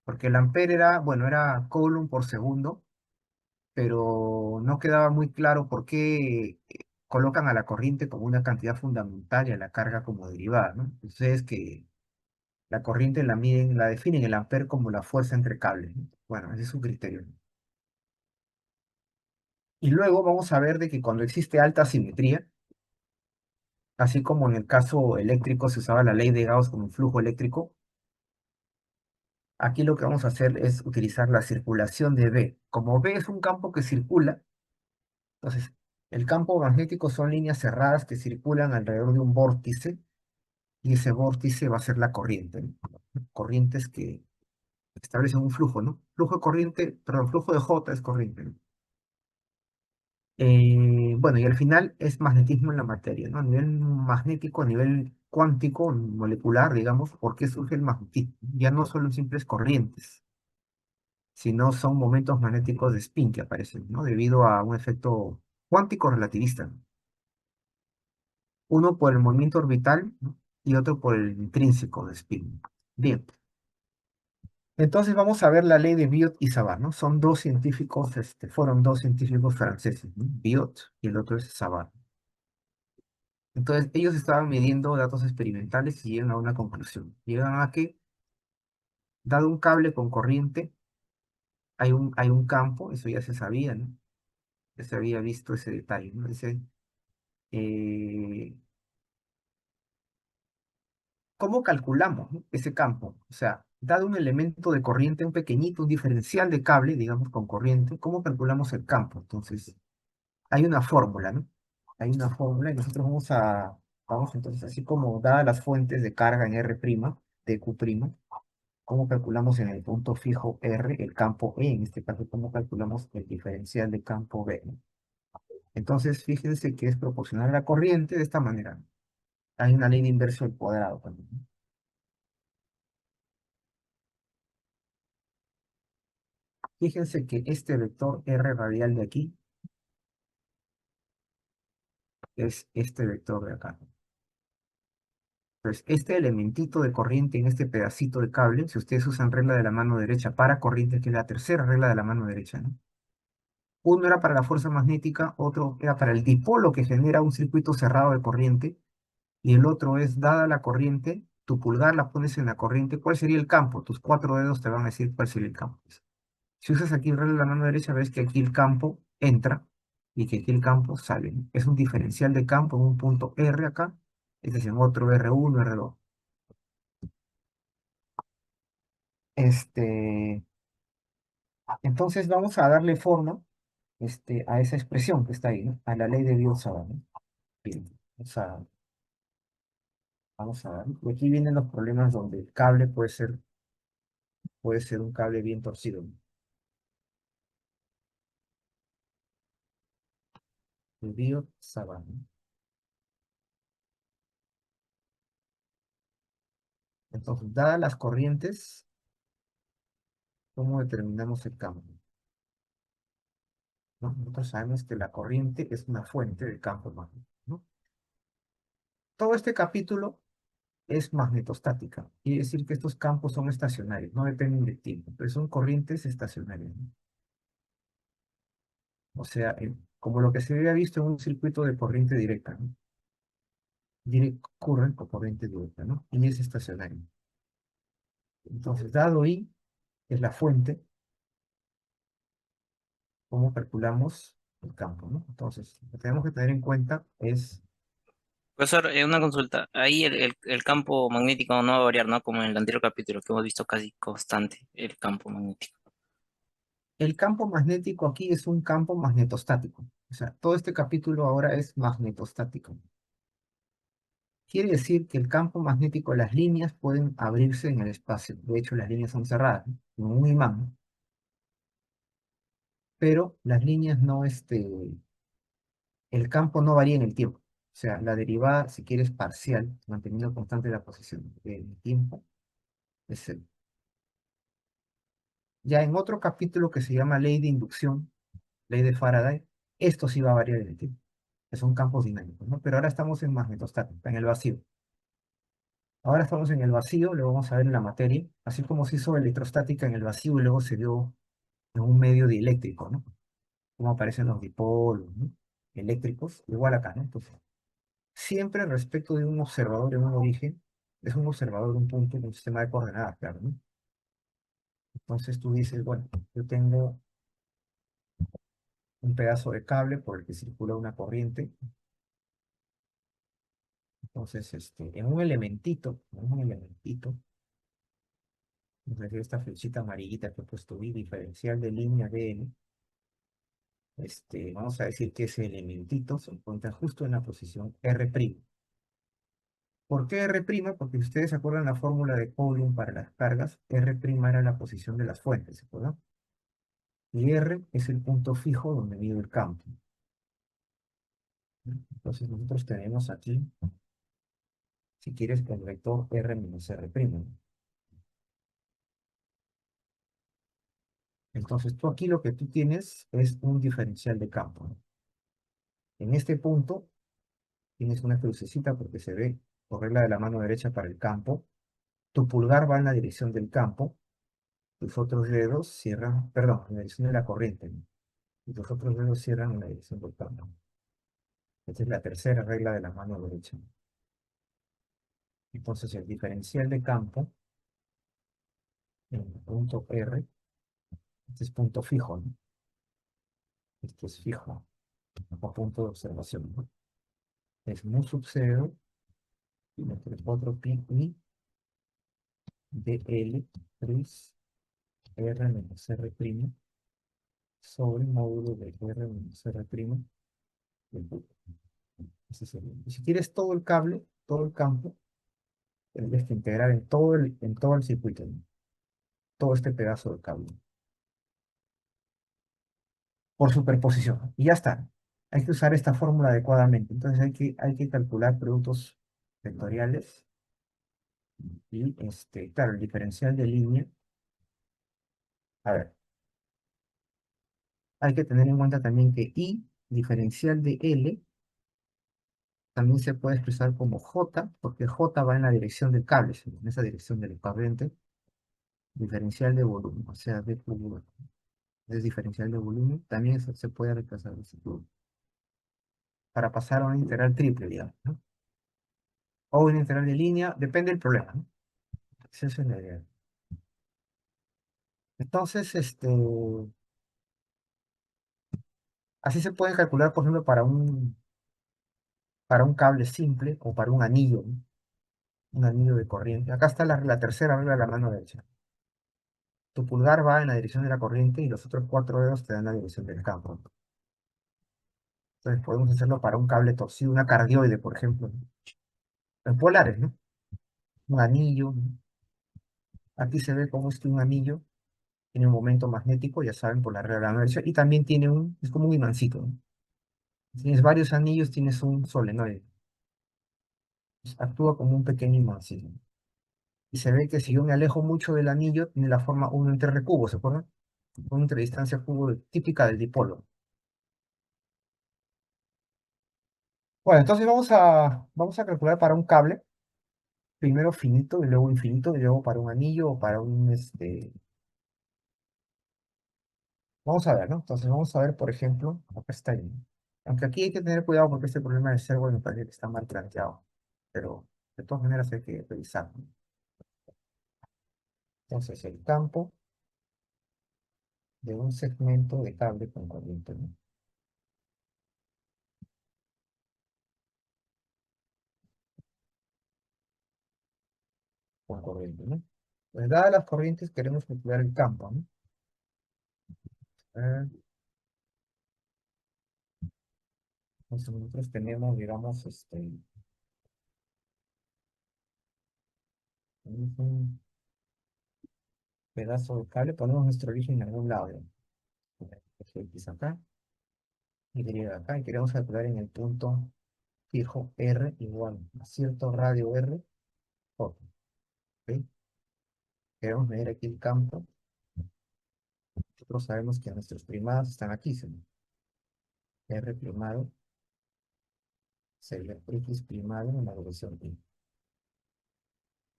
Porque el ampere era Coulomb por segundo, pero no quedaba muy claro por qué colocan a la corriente como una cantidad fundamental y a la carga como derivada, ¿no? Entonces, que la corriente la definen el ampere como la fuerza entre cables, ¿no? Bueno, ese es su criterio, ¿no? Y luego vamos a ver de que cuando existe alta simetría, así como en el caso eléctrico se usaba la ley de Gauss como un flujo eléctrico, aquí lo que vamos a hacer es utilizar la circulación de B. Como B es un campo que circula, entonces el campo magnético son líneas cerradas que circulan alrededor de un vórtice, y ese vórtice va a ser la corriente, ¿no? Corrientes que establecen un flujo, ¿no? Flujo de corriente, perdón, flujo de J es corriente, ¿no? Bueno, y al final es magnetismo en la materia, ¿no? A nivel magnético, a nivel cuántico, molecular, digamos, ¿por qué surge el magnetismo? Ya no solo simples corrientes, sino son momentos magnéticos de spin que aparecen, ¿no? Debido a un efecto cuántico relativista, ¿no? Uno por el movimiento orbital, ¿no? Y otro por el intrínseco de spin. Bien, entonces vamos a ver la ley de Biot y Savart, ¿no? Son dos científicos, fueron dos científicos franceses, ¿no? Biot y el otro es Savart. Entonces, ellos estaban midiendo datos experimentales y llegan a una conclusión. Llegan a que, dado un cable con corriente, hay un campo, eso ya se sabía, ¿no? Ya se había visto ese detalle, ¿no? Eh, ¿Cómo calculamos, ¿no? Ese campo? O sea, dado un elemento de corriente, un pequeñito, un diferencial de cable, digamos, con corriente, ¿cómo calculamos el campo? Entonces, hay una fórmula, ¿no? Hay una fórmula y nosotros vamos entonces, así como dadas las fuentes de carga en R', de Q', ¿cómo calculamos en el punto fijo R el campo E? En este caso, ¿cómo calculamos el diferencial de campo B, ¿no? Entonces, fíjense que es proporcional a la corriente de esta manera. Hay una ley de inversión al cuadrado también, ¿no? Fíjense que este vector R radial de aquí es este vector de acá. Entonces, este elementito de corriente en este pedacito de cable, si ustedes usan regla de la mano derecha para corriente, que es la tercera regla de la mano derecha, ¿no? Uno era para la fuerza magnética, otro era para el dipolo que genera un circuito cerrado de corriente, y el otro es, dada la corriente, tu pulgar la pones en la corriente, ¿cuál sería el campo? Tus cuatro dedos te van a decir cuál sería el campo. Si usas aquí el reloj de la mano derecha, ves que aquí el campo entra y que aquí el campo sale, ¿no? Es un diferencial de campo en un punto R acá, este es en otro R1, R2. Este, entonces vamos a darle forma a esa expresión que está ahí, ¿no? A la ley de Biot-Savart, ¿no? Bien, vamos a dar. Y aquí vienen los problemas donde el cable puede ser un cable bien torcido, ¿no? De Biot-Savart, ¿no? Entonces, dadas las corrientes, ¿cómo determinamos el campo? ¿No? Nosotros sabemos que la corriente es una fuente de campo magnético, ¿no? Todo este capítulo es magnetostática. Quiere decir que estos campos son estacionarios, no dependen del tiempo, pero son corrientes estacionarias, ¿no? O sea, como lo que se había visto en un circuito de corriente directa, ¿no? Direct current o corriente directa, ¿no? Y es estacionario. Entonces, dado I, que es la fuente, ¿cómo calculamos el campo, ¿no? Entonces, lo que tenemos que tener en cuenta es Profesor, una consulta. Ahí el campo magnético no va a variar, ¿no? Como en el anterior capítulo, que hemos visto casi constante el campo magnético. el campo magnético aquí es un campo magnetostático. O sea, todo este capítulo ahora es magnetostático. Quiere decir que el campo magnético, las líneas pueden abrirse en el espacio. De hecho, las líneas son cerradas, ¿no? Como un imán, ¿no? Pero las líneas no, el campo no varía en el tiempo. O sea, la derivada, si quieres, parcial, manteniendo constante la posición del tiempo, es cero. Ya en otro capítulo que se llama ley de inducción, ley de Faraday, esto sí va a variar en el tiempo, que son campos dinámicos, ¿no? Pero ahora estamos en magnetostática, en el vacío. Ahora estamos en el vacío, lo vamos a ver en la materia, así como se hizo electrostática en el vacío y luego se dio en un medio dieléctrico, ¿no? Cómo aparecen los dipolos, ¿no? Eléctricos, igual acá, ¿no? Entonces, siempre respecto de un observador en un origen, es un observador, un punto, un sistema de coordenadas, claro, ¿no? Entonces tú dices, bueno, yo tengo un pedazo de cable por el que circula una corriente. Entonces, en un elementito, entonces esta flechita amarillita que he puesto ahí, diferencial de línea de N, vamos a decir que ese elementito se encuentra justo en la posición R'. ¿Por qué R'? Porque si ustedes se acuerdan la fórmula de Coulomb para las cargas, R' era la posición de las fuentes, ¿se acuerdan? Y R es el punto fijo donde mide el campo. Entonces nosotros tenemos aquí, si quieres, el vector R menos R', ¿no? Entonces tú aquí lo que tú tienes es un diferencial de campo, ¿no? En este punto tienes una crucecita porque se ve por regla de la mano derecha para el campo. Tu pulgar va en la dirección del campo, tus otros dedos cierran, perdón, en la dirección de la corriente, ¿no? Y tus otros dedos cierran en la dirección del campo. Esta es la tercera regla de la mano derecha. Entonces el diferencial de campo en el punto R, este es punto fijo, ¿no? Este es fijo, o punto de observación, ¿no? Es mu sub 0 entre 4 pi i dl 3 R menos R' sobre el módulo de R menos R' del punto. Ese sería. Y si quieres todo el cable, todo el campo, tendrías que integrar en todo el circuito, ¿no? Todo este pedazo de cable, por superposición. Y ya está. Hay que usar esta fórmula adecuadamente. Entonces hay que calcular productos vectoriales y, claro, el diferencial de línea. A ver, hay que tener en cuenta también que I diferencial de L también se puede expresar como J, porque J va en la dirección del cable, ¿sí? En esa dirección del corriente, diferencial de volumen, o sea, de volumen. Es diferencial de volumen, también se puede reemplazar así, para pasar a una integral triple, digamos, ¿no? O una integral de línea, depende del problema, ¿no? Esa es la idea. Entonces, así se puede calcular, por ejemplo, para un cable simple o para un anillo, ¿no? Un anillo de corriente. Acá está la tercera regla de la mano derecha. Tu pulgar va en la dirección de la corriente y los otros cuatro dedos te dan la dirección del campo. Entonces podemos hacerlo para un cable torcido, una cardioide, por ejemplo, ¿no? En polares, ¿no? Un anillo, ¿no? Aquí se ve cómo es que un anillo tiene un momento magnético, ya saben, por la regla de la mano derecha, y también tiene es como un imancito, ¿no? Si tienes varios anillos, tienes un solenoide. Actúa como un pequeño imancito. Y se ve que si yo me alejo mucho del anillo, tiene la forma 1 entre R cubo, ¿se acuerdan? Una interdistancia cubo típica del dipolo. Bueno, entonces vamos a calcular para un cable, primero finito y luego infinito, y luego para un anillo o para Vamos a ver, ¿no? Entonces vamos a ver, por ejemplo, acá está el... Aunque aquí hay que tener cuidado porque este problema de ser, bueno, me parece que está mal planteado. Pero de todas maneras hay que revisar, ¿no? Entonces el campo de un segmento de cable con corriente, ¿no? Con corriente, ¿no? Pues dadas las corrientes queremos calcular el campo, ¿no? Eh, entonces nosotros tenemos, digamos, tenemos un pedazo de cable, ponemos nuestro origen en algún lado, ¿no? X acá, Y acá, y queremos calcular en el punto fijo R igual a cierto radio R, J, ¿ok? Queremos medir aquí el campo. Nosotros sabemos que nuestros primados están aquí, ¿sí? R primado sería X primado en la dirección Y.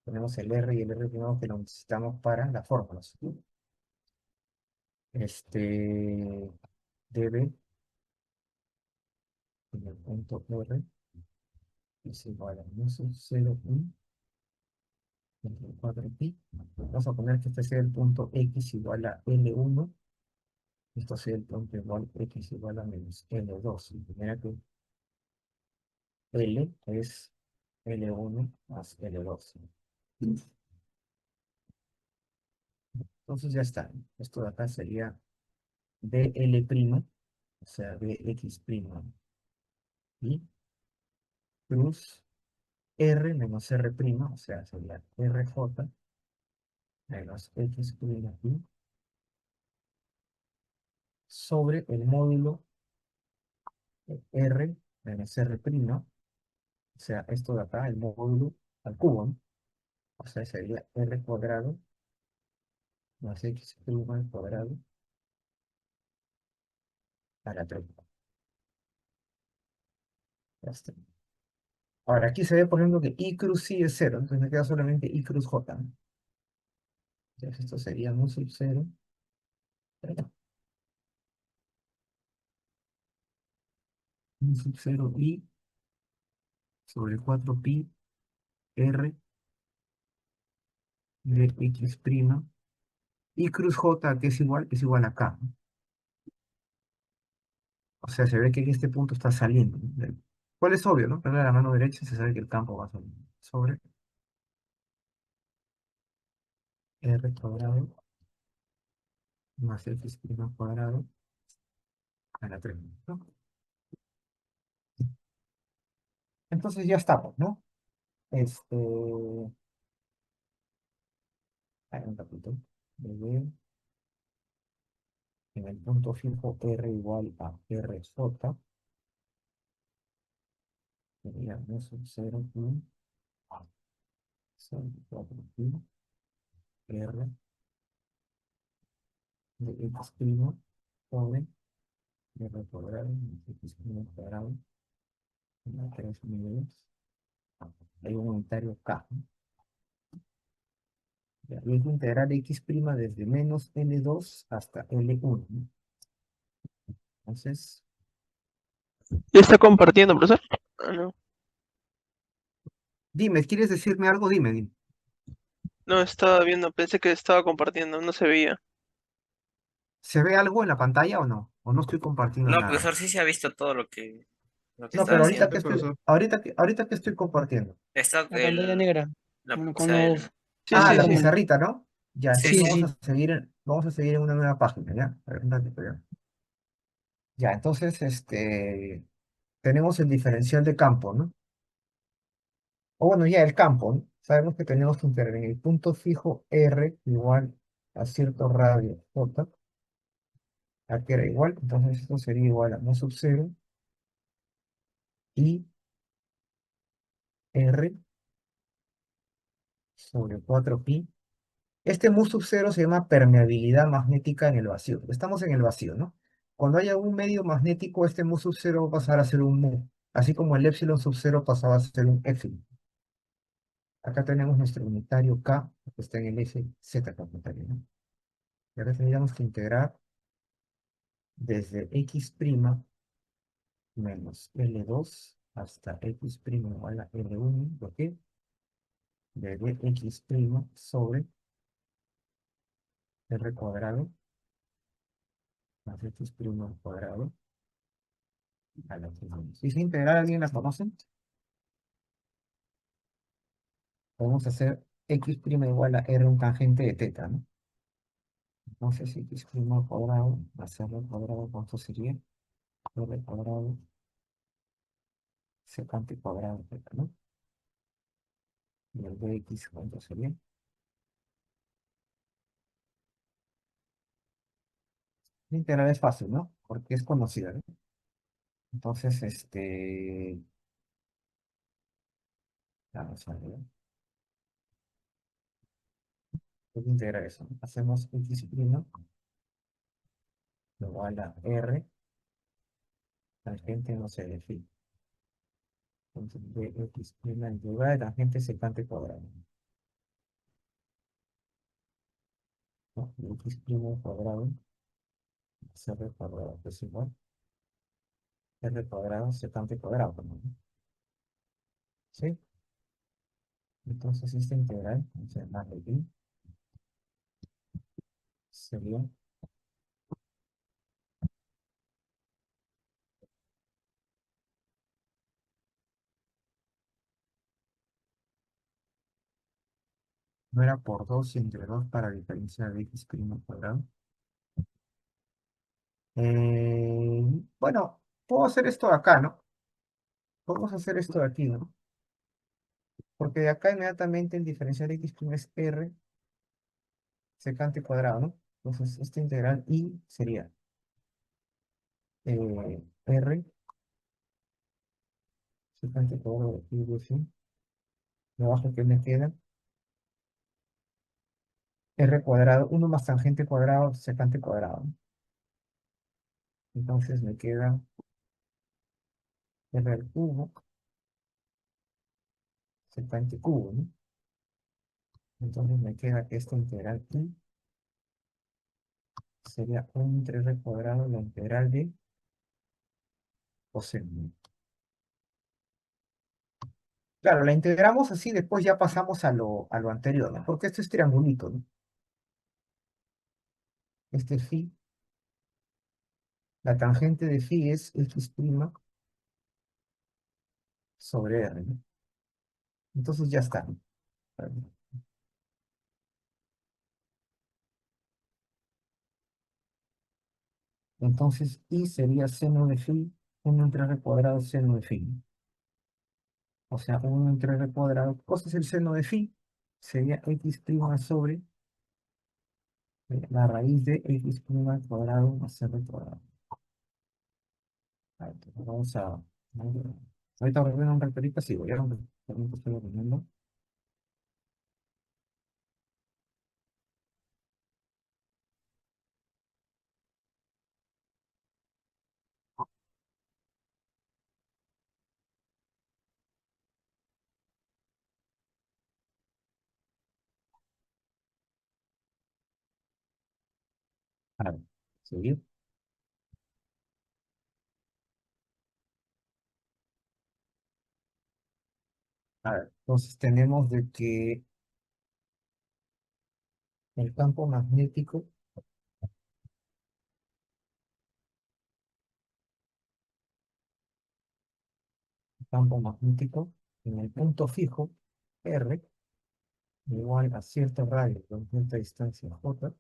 Tenemos el R y el R primado que lo necesitamos para la fórmula, ¿sí? Debe en el punto R es igual a menos 0,1 entre 4pi. Vamos a poner que este sea el punto X igual a L1. Esto sea el punto igual X igual a menos L2. De manera que L es L1 más L2. Entonces ya está. Esto de acá sería DL', o sea, DX', y cruz R menos R', o sea, sería RJ menos X', y sobre el módulo R menos R', o sea, esto de acá, el módulo al cubo, ¿no? O sea, sería R cuadrado más X' al cuadrado a la 3. Ya está. Ahora, aquí se ve, por ejemplo, que I cruz sí es 0, entonces me queda solamente I cruz J, ¿no? Entonces esto sería mu sub 0, mu sub 0 I sobre 4pi R de X', I cruz J, que es igual a K, ¿no? O sea, se ve que en este punto está saliendo, ¿no? ¿Cuál es obvio, no? Pero a la mano derecha se sabe que el campo va a salir sobre R cuadrado más X' cuadrado a la 3, ¿no? Entonces ya estamos, ¿no? Hay un ratito. Bebé, en el punto fijo R igual a RJ, sería eso 0, 4 R de X' sobre R cuadrado más X primo cuadrado, más 3 medios, hay un unitario K, ¿no? Ya, y hay que integrar X prima desde menos L2 hasta L1, ¿no? Entonces, ¿Ya está compartiendo, profesor? Ah, no. dime, ¿quieres decirme algo? Dime, dime. No, estaba viendo, pensé que estaba compartiendo, no se veía. ¿Se ve algo en la pantalla o no? ¿O no estoy compartiendo No, nada? profesor, sí se ha visto todo lo que No, está pero ahorita haciendo. que Sí, estoy, profesor. ahorita que estoy compartiendo. Está La pantalla negra, o con sea, los Sí, Ah, sí, la sí. fórmulas. pizarrita, ¿no? Ya, sí, entonces Sí, sí. sí. vamos a seguir en una nueva página, ¿ya? A ver, un ratito, ya. Ya, entonces, tenemos el diferencial de campo, ¿no? O bueno, ya el campo, ¿no? Sabemos que tenemos que intervenir el punto fijo R igual a cierto radio J, a que era igual, entonces esto sería igual a mu sub 0 y R sobre 4pi. Este mu sub 0 se llama permeabilidad magnética en el vacío. Estamos en el vacío, ¿no? Cuando haya un medio magnético, este mu sub 0 va a pasar a ser un mu, así como el epsilon sub 0 pasaba a ser un epsilon. Acá tenemos nuestro unitario K, que está en el eje Z unitario, ¿no? Y ahora tendríamos que integrar desde x' menos L2 hasta x' igual a L1, ¿por qué? De x' sobre R cuadrado más x' cuadrado a la 3 menos. ¿Y si integral alguien la conoce? Podemos hacer x' igual a R un tangente de teta, ¿no? Entonces x' al cuadrado más R al cuadrado, ¿cuánto sería? R cuadrado secante cuadrado de teta, ¿no? Y el dx, ¿cuánto sería? La integral es fácil, ¿no? Porque es conocida, ¿no? Entonces, vamos a ver, voy a integrar eso, ¿no? Hacemos x' igual a R, tangente no se define. Entonces, dx' en lugar de tangente secante cuadrado, ¿no? Y x' cuadrado más R cuadrado, que es igual R cuadrado secante cuadrado, ¿no? ¿Sí? Entonces, esta integral, vamos a llamarle y, sería, no era por 2 y entre 2 para diferenciar de x' al cuadrado. Bueno, puedo hacer esto de acá, ¿no? Podemos hacer esto de aquí, ¿no? Porque de acá inmediatamente el diferencial de x' es r secante cuadrado, ¿no? Entonces, esta integral y sería r secante cuadrado de y de phi. Debajo que me queda r cuadrado, 1 más tangente cuadrado secante cuadrado, ¿no? Entonces me queda r al cubo secante cubo, ¿no? Entonces me queda que esta integral y sería 1 entre r cuadrado, la integral de coseno. Claro, la integramos así, después ya pasamos a lo anterior, ¿no? Porque esto es triangulito, ¿no? Este phi, la tangente de phi es x' sobre r, ¿no? Entonces ya está, ¿no? Entonces, y sería seno de phi, 1 entre r cuadrado seno de phi, ¿no? O sea, 1 entre r cuadrado, cosa es el seno de phi, sería x' sobre la raíz de x' al cuadrado más r cuadrado. A ver, entonces vamos a... Ahorita voy a ver un retorito, sí, voy a ver un estoy ordenando. A ver, seguir. A ver, entonces tenemos de que el campo magnético en el punto fijo, R, igual a cierto radio con cierta distancia J,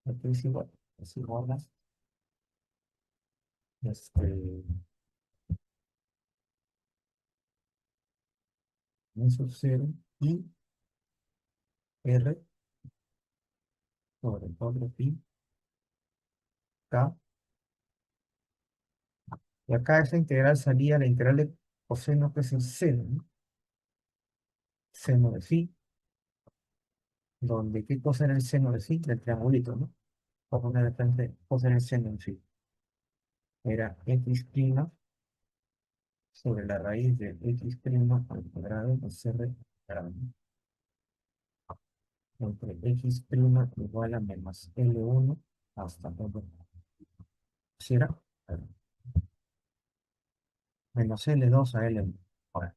aquí es igual a este, un sub 0 y R sobre 4 pi K. Y acá esa integral salía la integral de coseno, que es el seno, ¿no? Seno de phi, donde ¿qué cosa era el seno de phi? Del triangulito, ¿no? Vamos a poner de frente, cosa era el seno de phi. Era x' sobre la raíz de x' al cuadrado más r al cuadrado, ¿no? Entre x' igual a menos L1 hasta todo. ¿Sí era? A ver, menos L2 a L1. Ahora,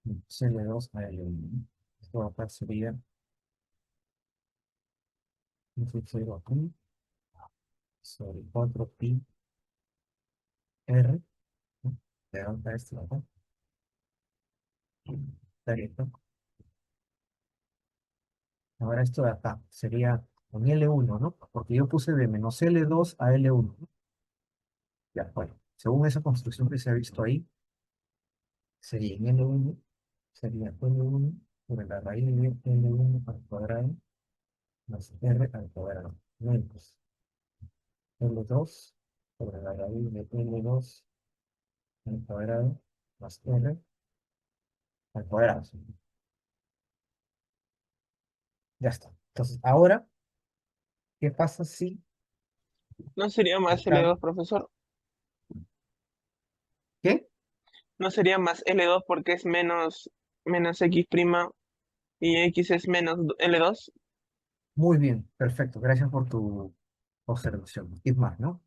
menos L2 a L1, ¿no? Esto acá sería un sub 0 aquí sobre 4 pi R, ¿no? Levanta esto de acá. Está esto. Ahora esto de acá sería con L1, ¿no? Porque yo puse de menos L2 a L1, ¿no? Ya, bueno, según esa construcción que se ha visto ahí, sería en L1, sería L1 sobre la raíz de L1 al cuadrado más R al cuadrado, menos L2 sobre la raíz de L2 al cuadrado más R al cuadrado. Ya está. Entonces, ahora, ¿qué pasa si ¿No sería más acá, L2, profesor? ¿qué? ¿No sería más L2 porque es menos X' y X es menos L2? Muy bien, perfecto. Gracias por tu observación. Y más, ¿no?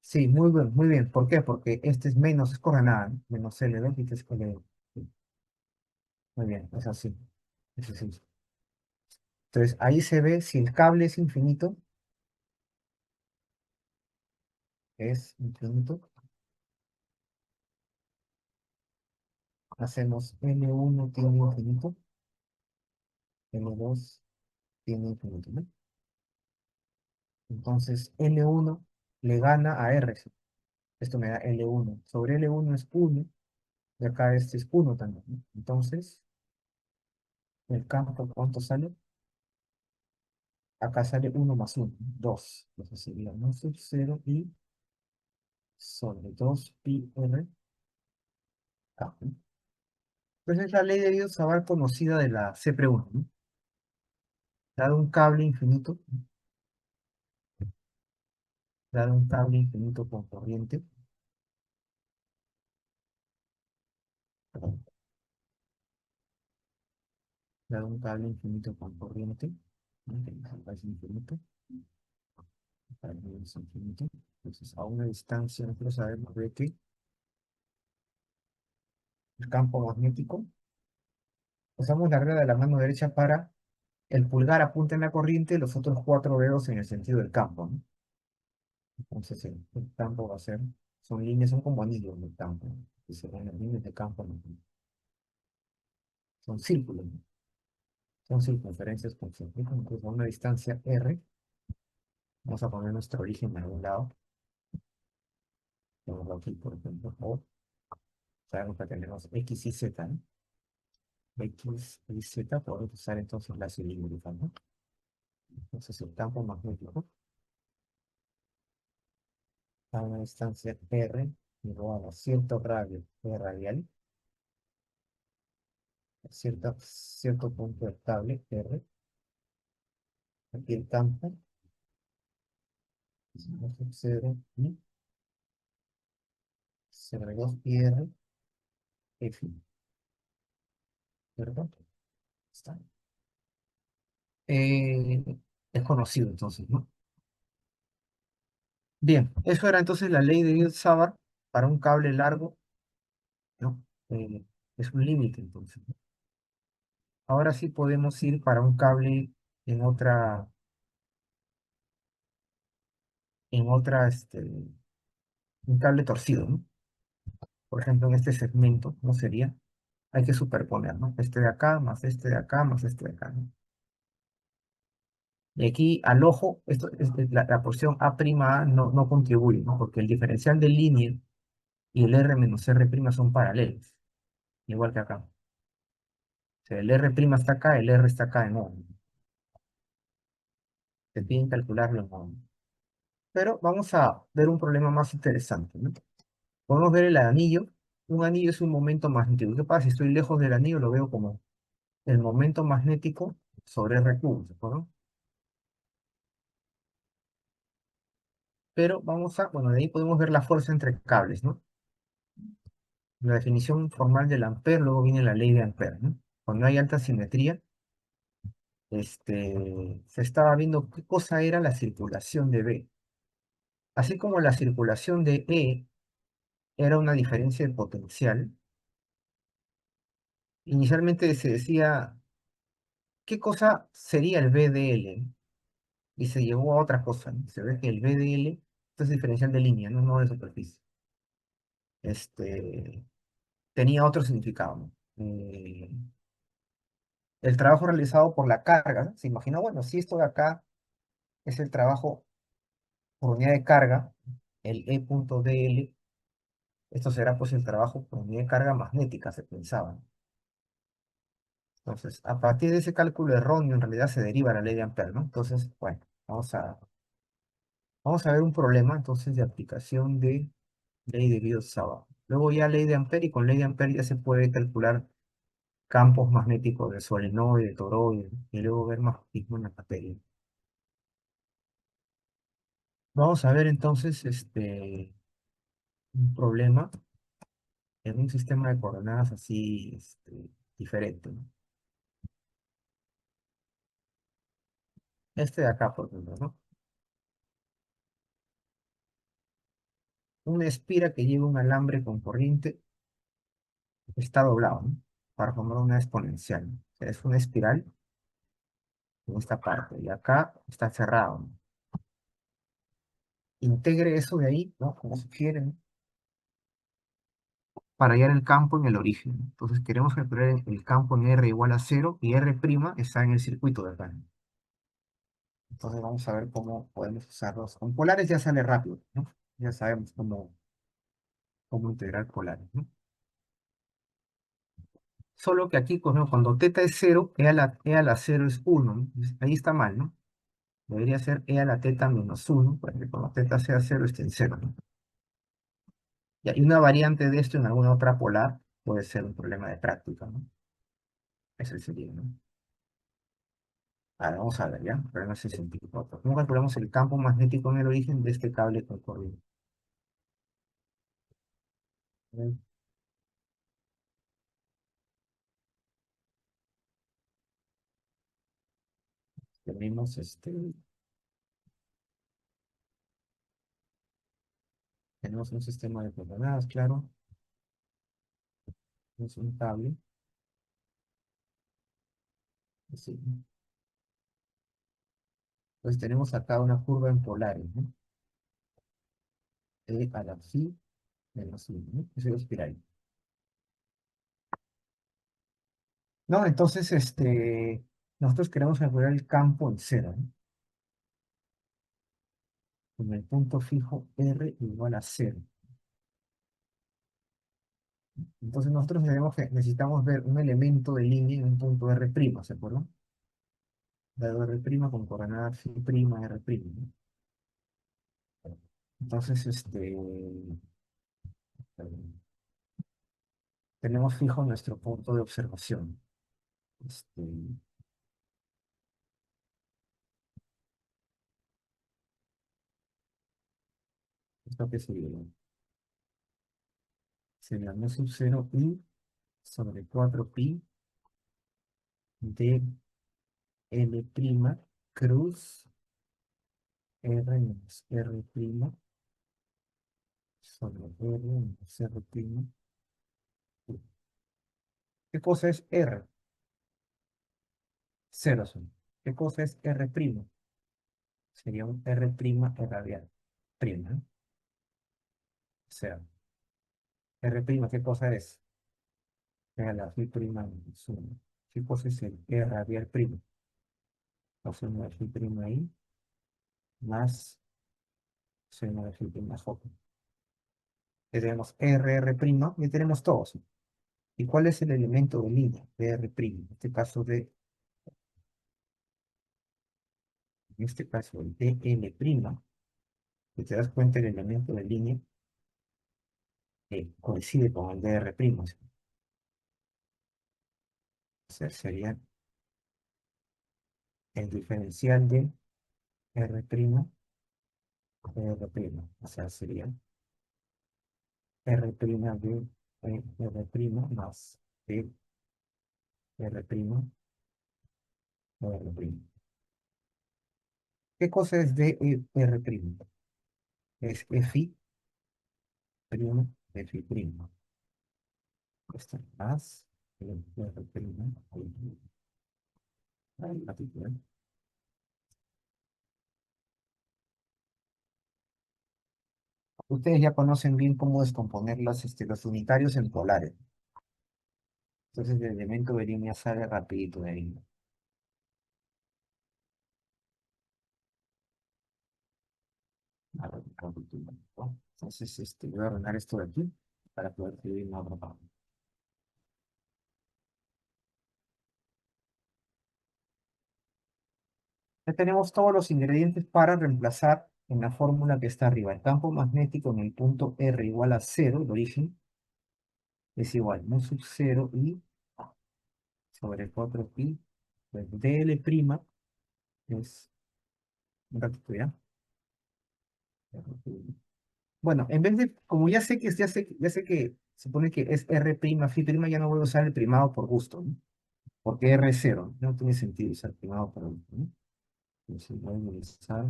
Sí, muy bien, muy bien. ¿Por qué? Porque este es menos, es coordenada, ¿no? Menos L2 y este es L2. Sí, muy bien, es así. Es así. Entonces, ahí se ve si el cable es infinito, hacemos L1 tiene infinito, L2 tiene infinito, ¿no? Entonces, L1 le gana a R. ¿Sí? Esto me da L1. Sobre L1 es 1, y acá este es 1 también, ¿no? Entonces, el campo, ¿cuánto sale? Acá sale 1 más 1, 2. Entonces sería 1 sub 0 y sobre 2 pi r K. Entonces es la ley de Dios-Savart conocida de la C-1, ¿no? Dado un cable infinito, dado un cable infinito con corriente, perdón, dado un cable infinito con corriente, ¿no? Que acá es infinito, acá es infinito. Entonces a una distancia nosotros sabemos de que el campo magnético, usamos la regla de la mano derecha para el pulgar apunta en la corriente, los otros 4 dedos en el sentido del campo, ¿no? Entonces el campo va a ser, son líneas, son como anillos del campo, ¿no? Que serán las líneas de campo, ¿no? Son círculos, ¿no? Son circunferencias concéntricas, entonces a una distancia R, vamos a poner nuestro origen en algún lado, tenemos aquí, por ejemplo, o sabemos que tenemos X y Z, ¿no? X y Z, podemos usar entonces la cilíndrica, ¿no? Entonces el campo magnético a una distancia R igual a cierto radio R radial, cierto punto estable R. Aquí el campo es 0 y sobre 2 pi r F, ¿verdad? está. Eh, es conocido entonces, ¿no? Bien, eso era entonces la ley de Biot-Savart para un cable largo, ¿no? Es un límite entonces, ¿no? Ahora sí podemos ir para un cable en un cable torcido, ¿no? Por ejemplo, en este segmento, ¿no sería? Hay que superponer, ¿no? Este de acá, más este de acá, más este de acá, ¿no? Y aquí al ojo, la porción A' no contribuye, ¿no? Porque el diferencial de línea y el R menos R' son paralelos, igual que acá. O sea, el R' está acá, el R está acá en O. Se piden calcularlo en O. Pero vamos a ver un problema más interesante, ¿no? Podemos ver el anillo. Un anillo es un momento magnético. ¿Qué pasa si estoy lejos del anillo? Lo veo como el momento magnético sobre R cubo, ¿de acuerdo? Pero bueno, de ahí podemos ver la fuerza entre cables, ¿no? La definición formal del ampere, luego viene la ley de Ampere, ¿no? Cuando hay alta simetría, se estaba viendo qué cosa era la circulación de B. Así como la circulación de E era una diferencia de potencial, inicialmente se decía qué cosa sería el B de L, y se llegó a otra cosa, ¿no? Se ve que el B de L, esto es diferencial de línea, no, no de superficie, este, tenía otro significado, ¿no? El trabajo realizado por la carga, ¿no? Se imaginó, bueno, si esto de acá es el trabajo por unidad de carga, el E.dl, esto será pues el trabajo por unidad de carga magnética, se pensaba, ¿no? Entonces, a partir de ese cálculo erróneo, en realidad se deriva la ley de Ampere, ¿no? Entonces, bueno, vamos a ver un problema, entonces, de aplicación de ley de Biot-Savart. Luego ya ley de Ampere, y con ley de Ampere ya se puede calcular campos magnéticos de solenoide, toroide, y luego ver magnetismo en la materia. Vamos a ver entonces un problema en un sistema de coordenadas así diferente, ¿no? Este de acá, por ejemplo, ¿no? Una espira que lleva un alambre con corriente está doblado, ¿no? Para formar una exponencial, ¿no? O sea, es una espiral en esta parte, y acá está cerrado, ¿no? Integre eso de ahí, ¿no? Como sugieren, ¿no? Para hallar el campo en el origen, ¿no? Entonces queremos calcular el campo en R igual a 0 y R' está en el circuito de acá, ¿no? Entonces vamos a ver cómo podemos usarlos. Con polares ya sale rápido, ¿no? Ya sabemos cómo integrar polares, ¿no? Solo que aquí, pues, ¿no? Cuando teta es 0, e a la 0 es 1, ¿no? Entonces, ahí está mal, ¿no? Debería ser e a la teta menos 1, para que cuando teta sea 0 esté en 0, ¿no? Y hay una variante de esto en alguna otra polar, puede ser un problema de práctica, ¿no? Ese sería, ¿no? Ahora vamos a ver, ¿ya? Pero no sé sentido. ¿Cómo calculamos el campo magnético en el origen de este cable con corriente? Tenemos tenemos un sistema de coordenadas, claro. Es un cable. Así, ¿no? Pues tenemos acá una curva en polares, ¿no? E a la phi menos 1, ¿no? Eso es espiral. No, entonces, nosotros queremos calcular el campo en cero, ¿no? Con el punto fijo R igual a 0. Entonces nosotros necesitamos ver un elemento de línea en un punto R', ¿se acuerdan? Dado R' con coordenada phi', R', ¿no? Entonces, tenemos fijo nuestro punto de observación. Este, ¿Esto qué sería? Sería mu sub 0 i sobre 4 pi de L' cruz R menos R' sobre R menos R'. ¿Qué cosa es R? Cero son. ¿Qué cosa es R'? Sería un R' radial. Prima, ¿no? Cero. R', ¿qué cosa es? Era la phi prima menos uno. ¿Qué cosa es el R radial primo? La suma de phi prima ahí, más suma de phi prima J. Ya tenemos R', ya tenemos todos. ¿Y cuál es el elemento de línea de R'? En este caso el DL', si te das cuenta el elemento de línea coincide con el de R'. O sea, sería el diferencial de R', de R'. O sea, sería R' de R' más de R', de R'. ¿Qué cosa es de R'? Es Fi primo de Fi primo. Esto más el R'. Ahí, aquí, ¿eh? Ustedes ya conocen bien cómo descomponer los unitarios en polares. Entonces el elemento de línea sale rapidito de ahí. A ver, recapitulando, ¿no? Entonces voy a ordenar esto de aquí para poder escribir una otra parte. Ya tenemos todos los ingredientes para reemplazar en la fórmula que está arriba. El campo magnético en el punto R igual a 0, el origen, es igual mu sub 0 y sobre 4pi, pues DL' es, un ratito ya. Bueno, en vez de, como ya sé que se supone que es R', phi', ya no voy a usar el primado por gusto, ¿no? Porque R es 0, no tiene sentido usar primado por gusto, ¿no? Entonces voy a utilizar,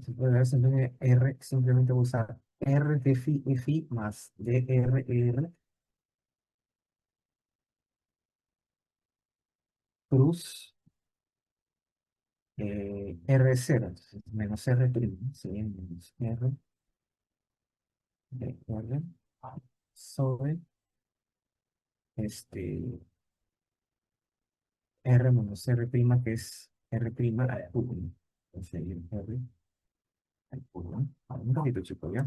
se puede ver simplemente R, simplemente voy a usar R de phi más DRR cruz R0, entonces menos R', sería menos R de R sobre este R menos R', que es R' al cubo, ¿no? Entonces sería R al cubo, ¿no? Un poquito, chico, ya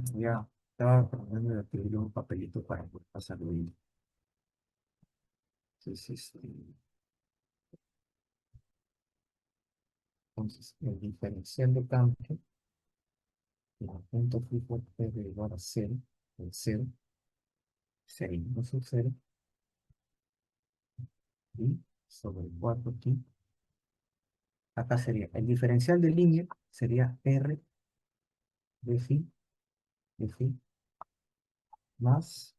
estaba tratando de escribir un papelito para poder pasarlo bien. Entonces, el diferencial de cambio, el punto fijo es igual a 0, el 0, sería 1 sub 0, y sobre 4 aquí. Acá sería, el diferencial de línea sería R de phi más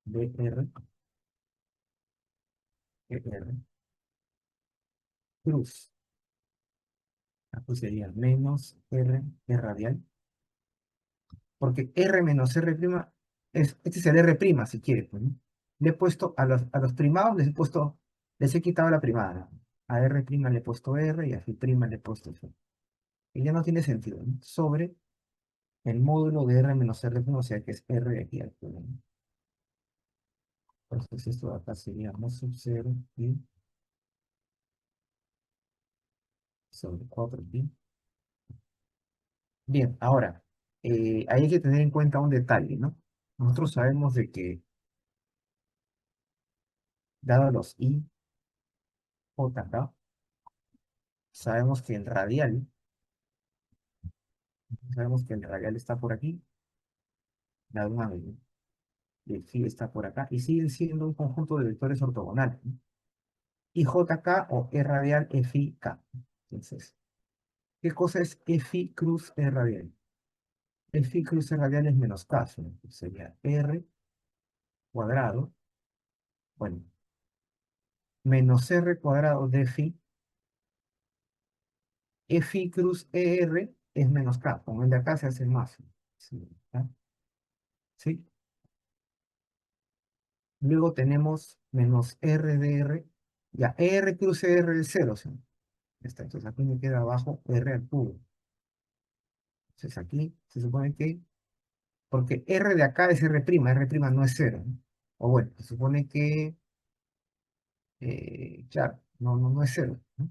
dr R cruz. Acá sería menos R radial, porque R menos R', este es el R', si quieres, pues, ¿no? Le he puesto a los primados, les he quitado la primada. A R' le he puesto R y a phi' le he puesto F. Y ya no tiene sentido, ¿no? Sobre el módulo de R menos R', o sea que es R de aquí al cubo, ¿no? Entonces esto de acá sería más sub 0 y sobre 4pi. Bien, ahora, hay que tener en cuenta un detalle, ¿no? Nosotros sabemos de que, dado los I, J acá, sabemos que el radial, está por aquí, la una vez, ¿no? Y el phi está por acá, y siguen siendo un conjunto de vectores ortogonales, ¿no? Y JK o E radial Fi K. Entonces, ¿qué cosa es Fi cruz E radial? Fi cruz E radial es menos K, ¿no? Sería R cuadrado Bueno, menos R cuadrado de phi, Fi cruz ER es menos K. Con el de acá se hace más. Sí, ¿ya? ¿Sí? Luego tenemos menos R de R. Ya, R cruz ER es 0. ¿Sí? Ya está. Entonces aquí me queda abajo R al cubo. Entonces aquí se supone que, porque R de acá es R', R' no es 0. ¿No? O bueno, se supone que, claro, no es 0. ¿No?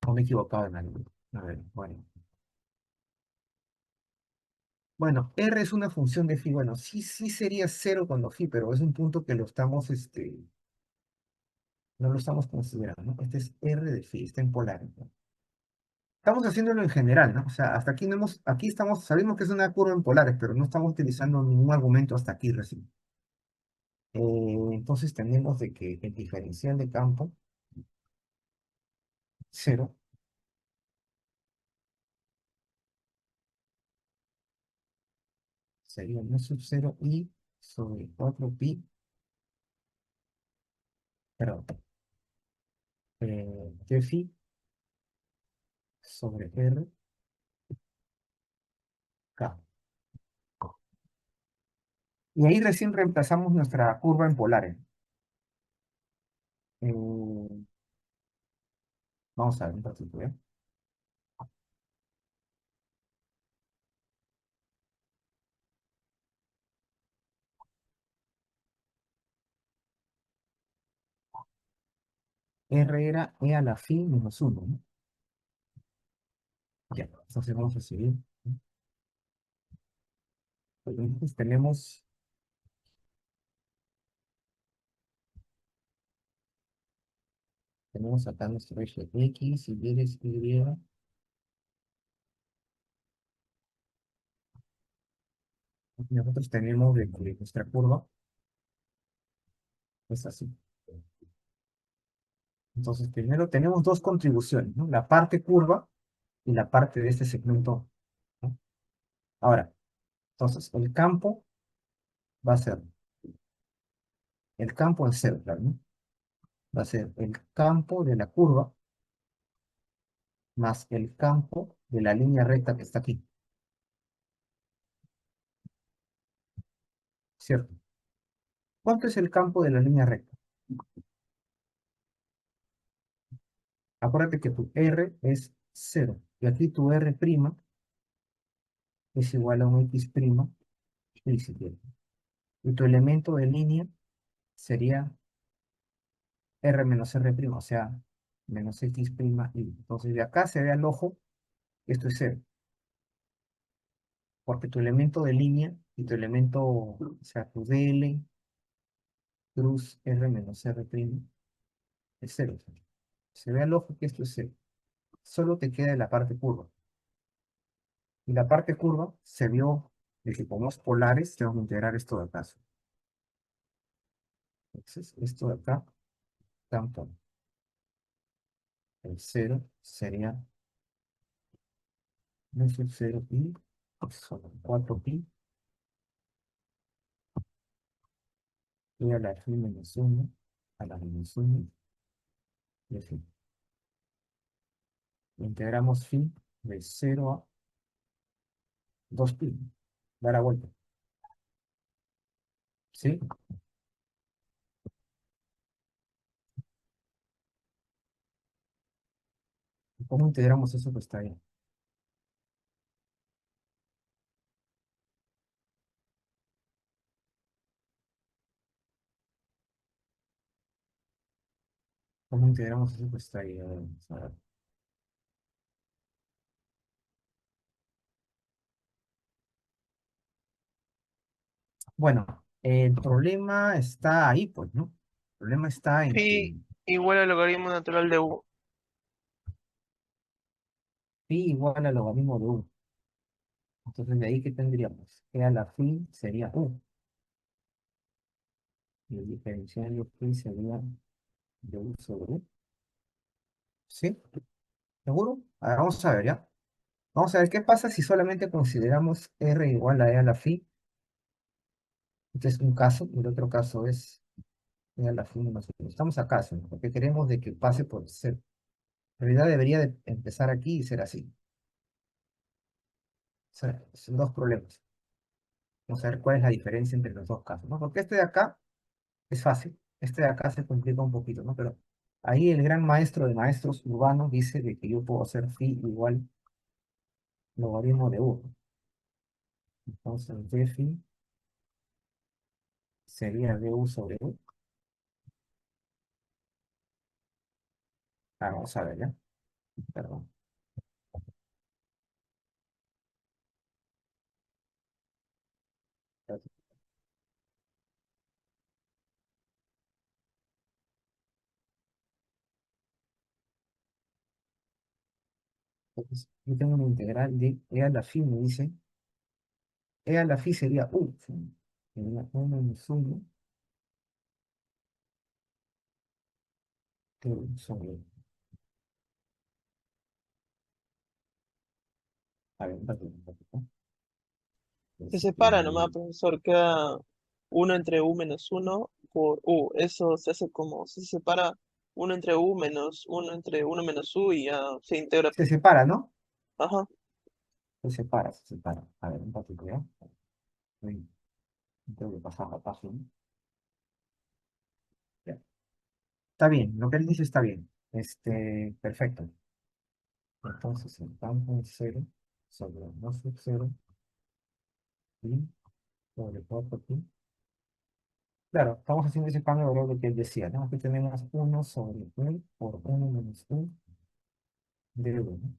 O me he equivocado en algo. A ver, bueno. Bueno, R es una función de phi. Bueno, sí sería 0 cuando phi, pero es un punto que lo estamos, no lo estamos considerando, ¿no? Este es R de phi, está en polar, ¿no? Estamos haciéndolo en general, ¿no? O sea, hasta aquí no hemos, aquí estamos, sabemos que es una curva en polares, pero no estamos utilizando ningún argumento hasta aquí recién. Entonces tenemos de que el diferencial de campo, 0, sería no sub 0 i sobre 4pi, perdón, de phi sobre R, K. Y ahí recién reemplazamos nuestra curva en polares. Eh, Vamos a ver un ratito, ¿eh? R era E a la phi menos 1, ¿no? Ya, entonces vamos a seguir. Entonces tenemos acá nuestro eje X, y Y es Y. Nosotros tenemos de que nuestra curva es así. Entonces, primero tenemos dos contribuciones, ¿no? La parte curva y la parte de este segmento, ¿no? Ahora, entonces, el campo va a ser el campo en cero, claro, ¿no? Va a ser el campo de la curva más el campo de la línea recta que está aquí, ¿cierto? ¿Cuánto es el campo de la línea recta? Acuérdate que tu R es cero y aquí tu R' es igual a un X' explícito. Y tu elemento de línea sería R menos R', o sea, menos X'. Y entonces de acá se ve al ojo que esto es cero, porque tu elemento de línea y tu elemento, o sea, tu DL cruz R menos R' es cero. Se ve al ojo que esto es cero. Solo te queda la parte curva. Y la parte curva se vio de que como es polares, tenemos que integrar esto de acá. Entonces, esto de acá, tanto el cero sería no es el 0 pi, son 4pi, y a la phi menos 1, a la menos 1, y así. Integramos phi de 0 a 2pi, dar a vuelta. ¿Sí? ¿Cómo integramos eso que está ahí? ¿Cómo integramos eso que está ahí? A ver, vamos a ver. Bueno, el problema está ahí, pues, ¿no? El problema está en que Phi igual al logaritmo natural de U. pi igual al logaritmo de u. Entonces, de ahí, ¿qué tendríamos? Que a la phi sería u. Y el diferencial de phi sería de u sobre u. ¿Sí? ¿Seguro? A ver, vamos a ver, ¿ya? Vamos a ver qué pasa si solamente consideramos r igual a e a la phi. Este es un caso, y el otro caso es e a la fin menos uno. Estamos acá, ¿sí? Porque queremos de que pase por ser. En realidad debería de empezar aquí y ser así. O sea, son dos problemas. Vamos a ver cuál es la diferencia entre los dos casos, ¿no? Porque este de acá es fácil, este de acá se complica un poquito, ¿no? Pero ahí el gran maestro de maestros urbano dice de que yo puedo hacer phi igual logaritmo de uno. Entonces, d phi sería du sobre u. Ah, vamos a ver, ¿ya? Perdón. Entonces, yo tengo una integral de e a la phi, me dice, e a la phi sería u, ¿sí? Sería 1 menos 1 sobre, a ver, un ratito. Se separa nomás, Este, profesor, queda uno entre u menos uno por u. Eso se hace como, se separa uno entre u menos uno entre uno menos u y ya se integra. se separa, ¿no? Ajá. Se separa, se separa. A ver, un ratito, ¿ya? Uy, tengo que pasar la página. Ya. Está bien, lo que él dice está bien. Perfecto. Entonces, el campo es 0 sobre 2 sub 0 y sobre 4 pi. Claro, estamos haciendo ese cambio de valor que él decía, ¿no? Aquí tenemos 1 sobre u por 1 menos u de uno.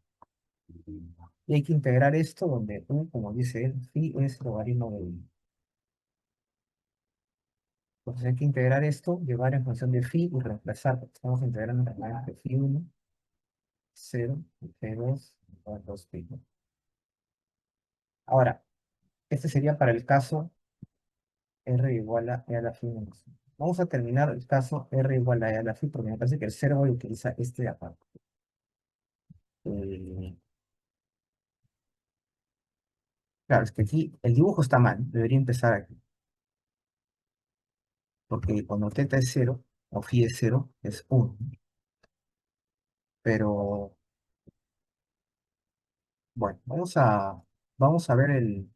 Y hay que integrar esto donde u, como dice él, phi es logaritmo de uno. Entonces hay que integrar esto, llevar en función de phi y reemplazar, porque estamos integrando en realidad entre phi 1, 0, phi 2, 2 pi, ¿no? Ahora, este sería para el caso r igual a e a la phi menos 1. Vamos a terminar el caso r igual a e a la phi, porque me parece que el 0 voy a utilizar este de acá. Eh, claro, es que aquí el dibujo está mal, debería empezar aquí, porque cuando θ es 0, o phi es 0, es 1. Pero, bueno, vamos a ver el.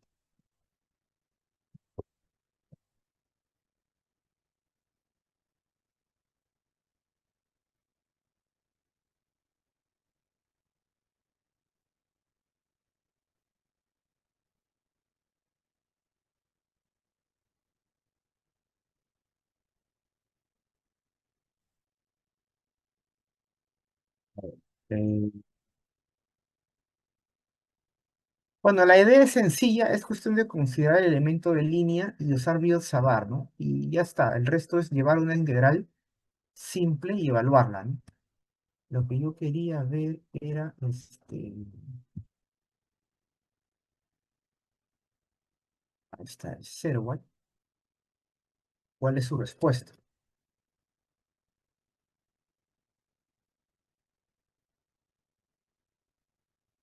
el- Bueno, la idea es sencilla, es cuestión de considerar el elemento de línea y usar Biot-Savart, ¿no? Y ya está, el resto es llevar una integral simple y evaluarla, ¿no? Lo que yo quería ver era, ahí está el Serwat, ¿cuál es su respuesta?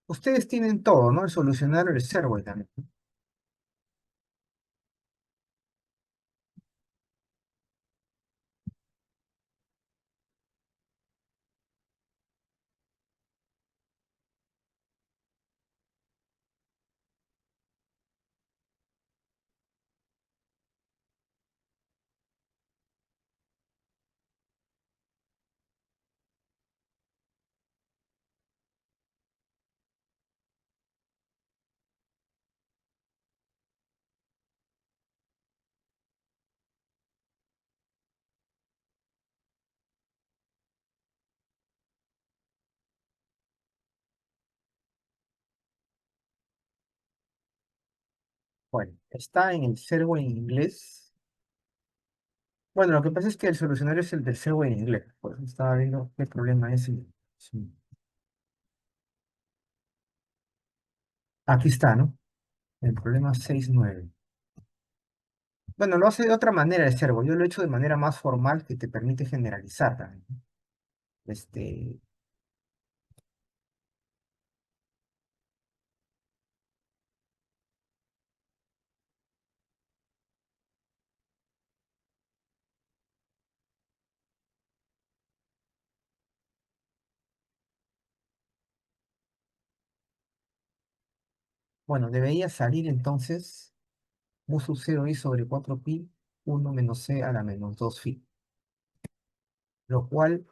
Ustedes tienen todo, ¿no? El solucionario del Serwat también. Bueno, está en el Serwat en inglés. Bueno, lo que pasa es que el solucionario es el del Serwat en inglés. Por eso estaba viendo qué problema es. Sí. Aquí está, ¿no? El problema 6.9. Bueno, lo hace de otra manera el servo. Yo lo he hecho de manera más formal que te permite generalizar también, ¿no? Este, Bueno, debería salir entonces mu sub 0 i sobre 4pi, 1 menos c a la menos 2 phi. Lo cual,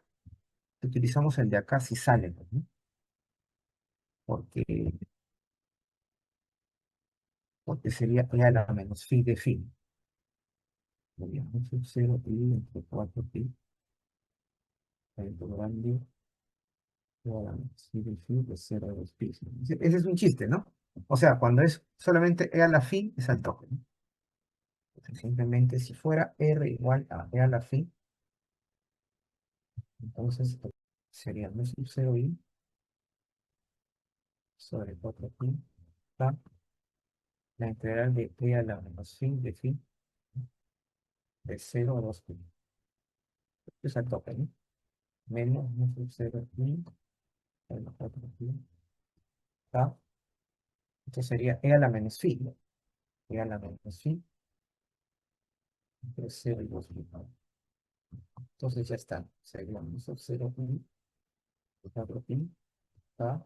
si utilizamos el de acá, sí sale, pues, ¿no? Porque, porque sería e a la menos phi de phi. Sería mu sub 0 i entre 4pi, la integral de e a la menos phi de phi de 0 a 2 pi. Ese es un chiste, ¿no? O sea, cuando es solamente e a la phi, es al toque, ¿no? Entonces, simplemente si fuera r igual a e a la phi, entonces sería mu sub 0 i sobre 4pi, la integral de e a la menos phi de phi de 0 a 2pi. Es al tope, ¿no? Menos mu sub 0 i menos 4pi, ¿tá? Esto sería e a la menos phi, ¿no? E a la menos phi de 0 y 2pi. Entonces ya está. Sería mu sub 0 i de 4pi, ¿tá?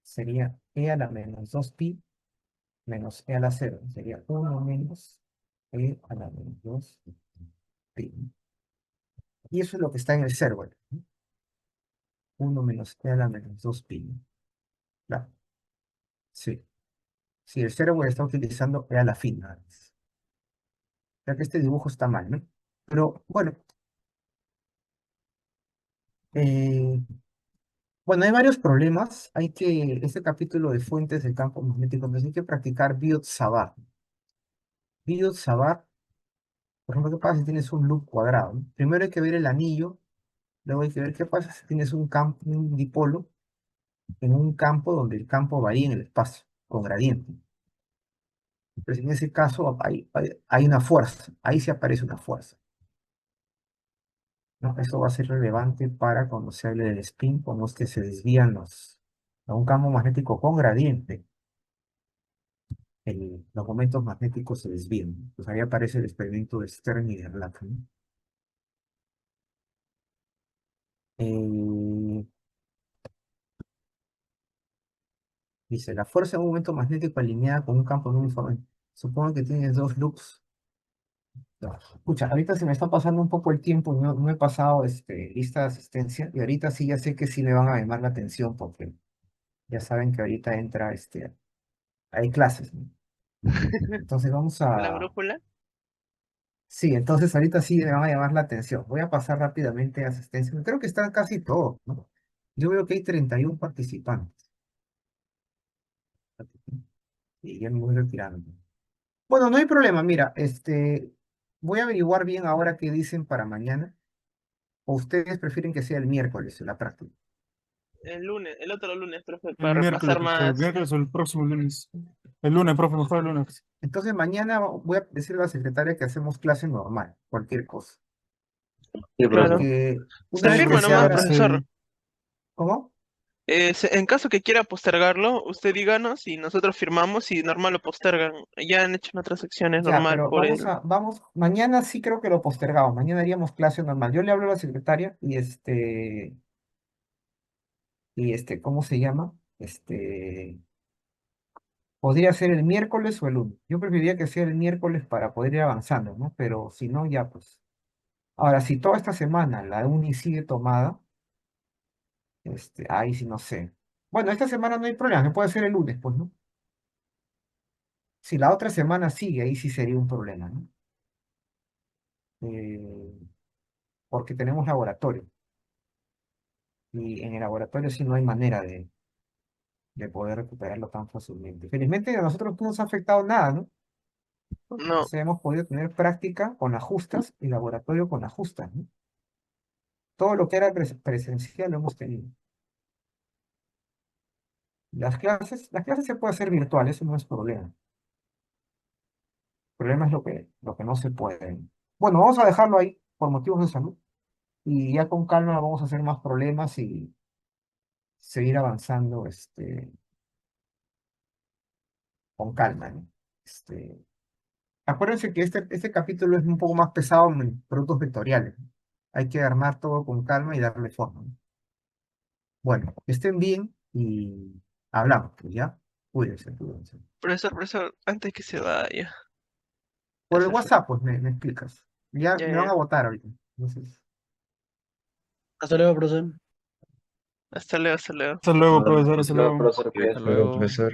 Sería e a la menos 2pi menos e a la 0. Sería 1 menos e a la menos 2pi. Y eso es lo que está en el server, ¿no? 1 menos e a la menos 2pi. Claro, sí. Sí, el server está utilizando e a la fin, nada más. O sea que este dibujo está mal, ¿no? Pero bueno, eh, bueno, hay varios problemas. Este capítulo de fuentes del campo magnético, entonces hay que practicar Biot-Savart. Biot-Savart, por ejemplo, ¿qué pasa si tienes un loop cuadrado? ¿No? Primero hay que ver el anillo, luego hay que ver qué pasa si tienes un campo, un dipolo en un campo donde el campo varía en el espacio, con gradiente. Entonces, en ese caso hay una fuerza, ahí sí aparece una fuerza, ¿no? Eso va a ser relevante para cuando se hable del spin, como es que se desvían a un campo magnético con gradiente. Los momentos magnéticos se desvían. Pues ahí aparece el experimento de Stern y de Black, ¿no? Eh, Dice, la fuerza de un momento magnético alineada con un campo no uniforme. Supongo que tienes dos loops. No. Escucha, ahorita se me está pasando un poco el tiempo, no he pasado lista de asistencia y ahorita sí ya sé que sí me van a llamar la atención porque ya saben que ahorita entra, hay clases, ¿no? Entonces vamos La a... brújula. Sí, entonces ahorita sí me van a llamar la atención. Voy a pasar rápidamente a asistencia. Creo que están casi todos, ¿no? Yo veo que hay 31 participantes. Y ya me voy retirando. Bueno, no hay problema. Mira, voy a averiguar bien ahora qué dicen para mañana. ¿O ustedes prefieren que sea el miércoles la práctica? El lunes, el otro lunes, profe, El para miércoles, repasar profesor, el más. miércoles o el próximo lunes. El lunes, profe, mejor el lunes. Entonces mañana voy a decirle a la secretaria que hacemos clase normal, cualquier cosa. Sí, profe. Claro. Porque Se una vez Sí, que firma se nomás, profesor, abra... profesor. sí. ¿Cómo? En caso que quiera postergarlo, usted díganos y nosotros firmamos y normal lo postergan. Ya han hecho otras secciones Ya, normal pero por él. mañana sí creo que lo postergamos, mañana haríamos clase normal. Yo le hablo a la secretaria ¿cómo se llama? Podría ser el miércoles o el lunes. Yo preferiría que sea el miércoles para poder ir avanzando, ¿no? Pero si no, ya pues. Ahora, si toda esta semana la uni sigue tomada, ahí sí no sé. Bueno, esta semana no hay problema, me puede ser el lunes, pues, ¿no? Si la otra semana sigue, ahí sí sería un problema, ¿no? Eh, Porque tenemos laboratorio. Y en el laboratorio sí no hay manera de poder recuperarlo tan fácilmente. Felizmente a nosotros no nos ha afectado nada, ¿no? O No, sea, hemos podido tener práctica con ajustas y laboratorio con ajustas, ¿no? Todo lo que era presencial lo hemos tenido. Las clases se puede hacer virtuales, eso no es problema. El problema es lo que no se puede. Bueno, vamos a dejarlo ahí por motivos de salud y ya con calma vamos a hacer más problemas y seguir avanzando con calma, ¿no? Acuérdense que este capítulo es un poco más pesado en productos vectoriales, ¿no? Hay que armar todo con calma y darle forma, ¿no? Bueno, que estén bien y hablamos, pues, ¿ya? Cuídense, cuídense. Profesor, antes que se vaya. Por Ya el se fue. WhatsApp, pues me explicas. Ya Ya, me van ya. a votar ahorita. Entonces, Hasta luego, profesor. Hasta luego, hasta luego. Hasta luego, profesor. Hasta luego. Hasta luego. Profesor.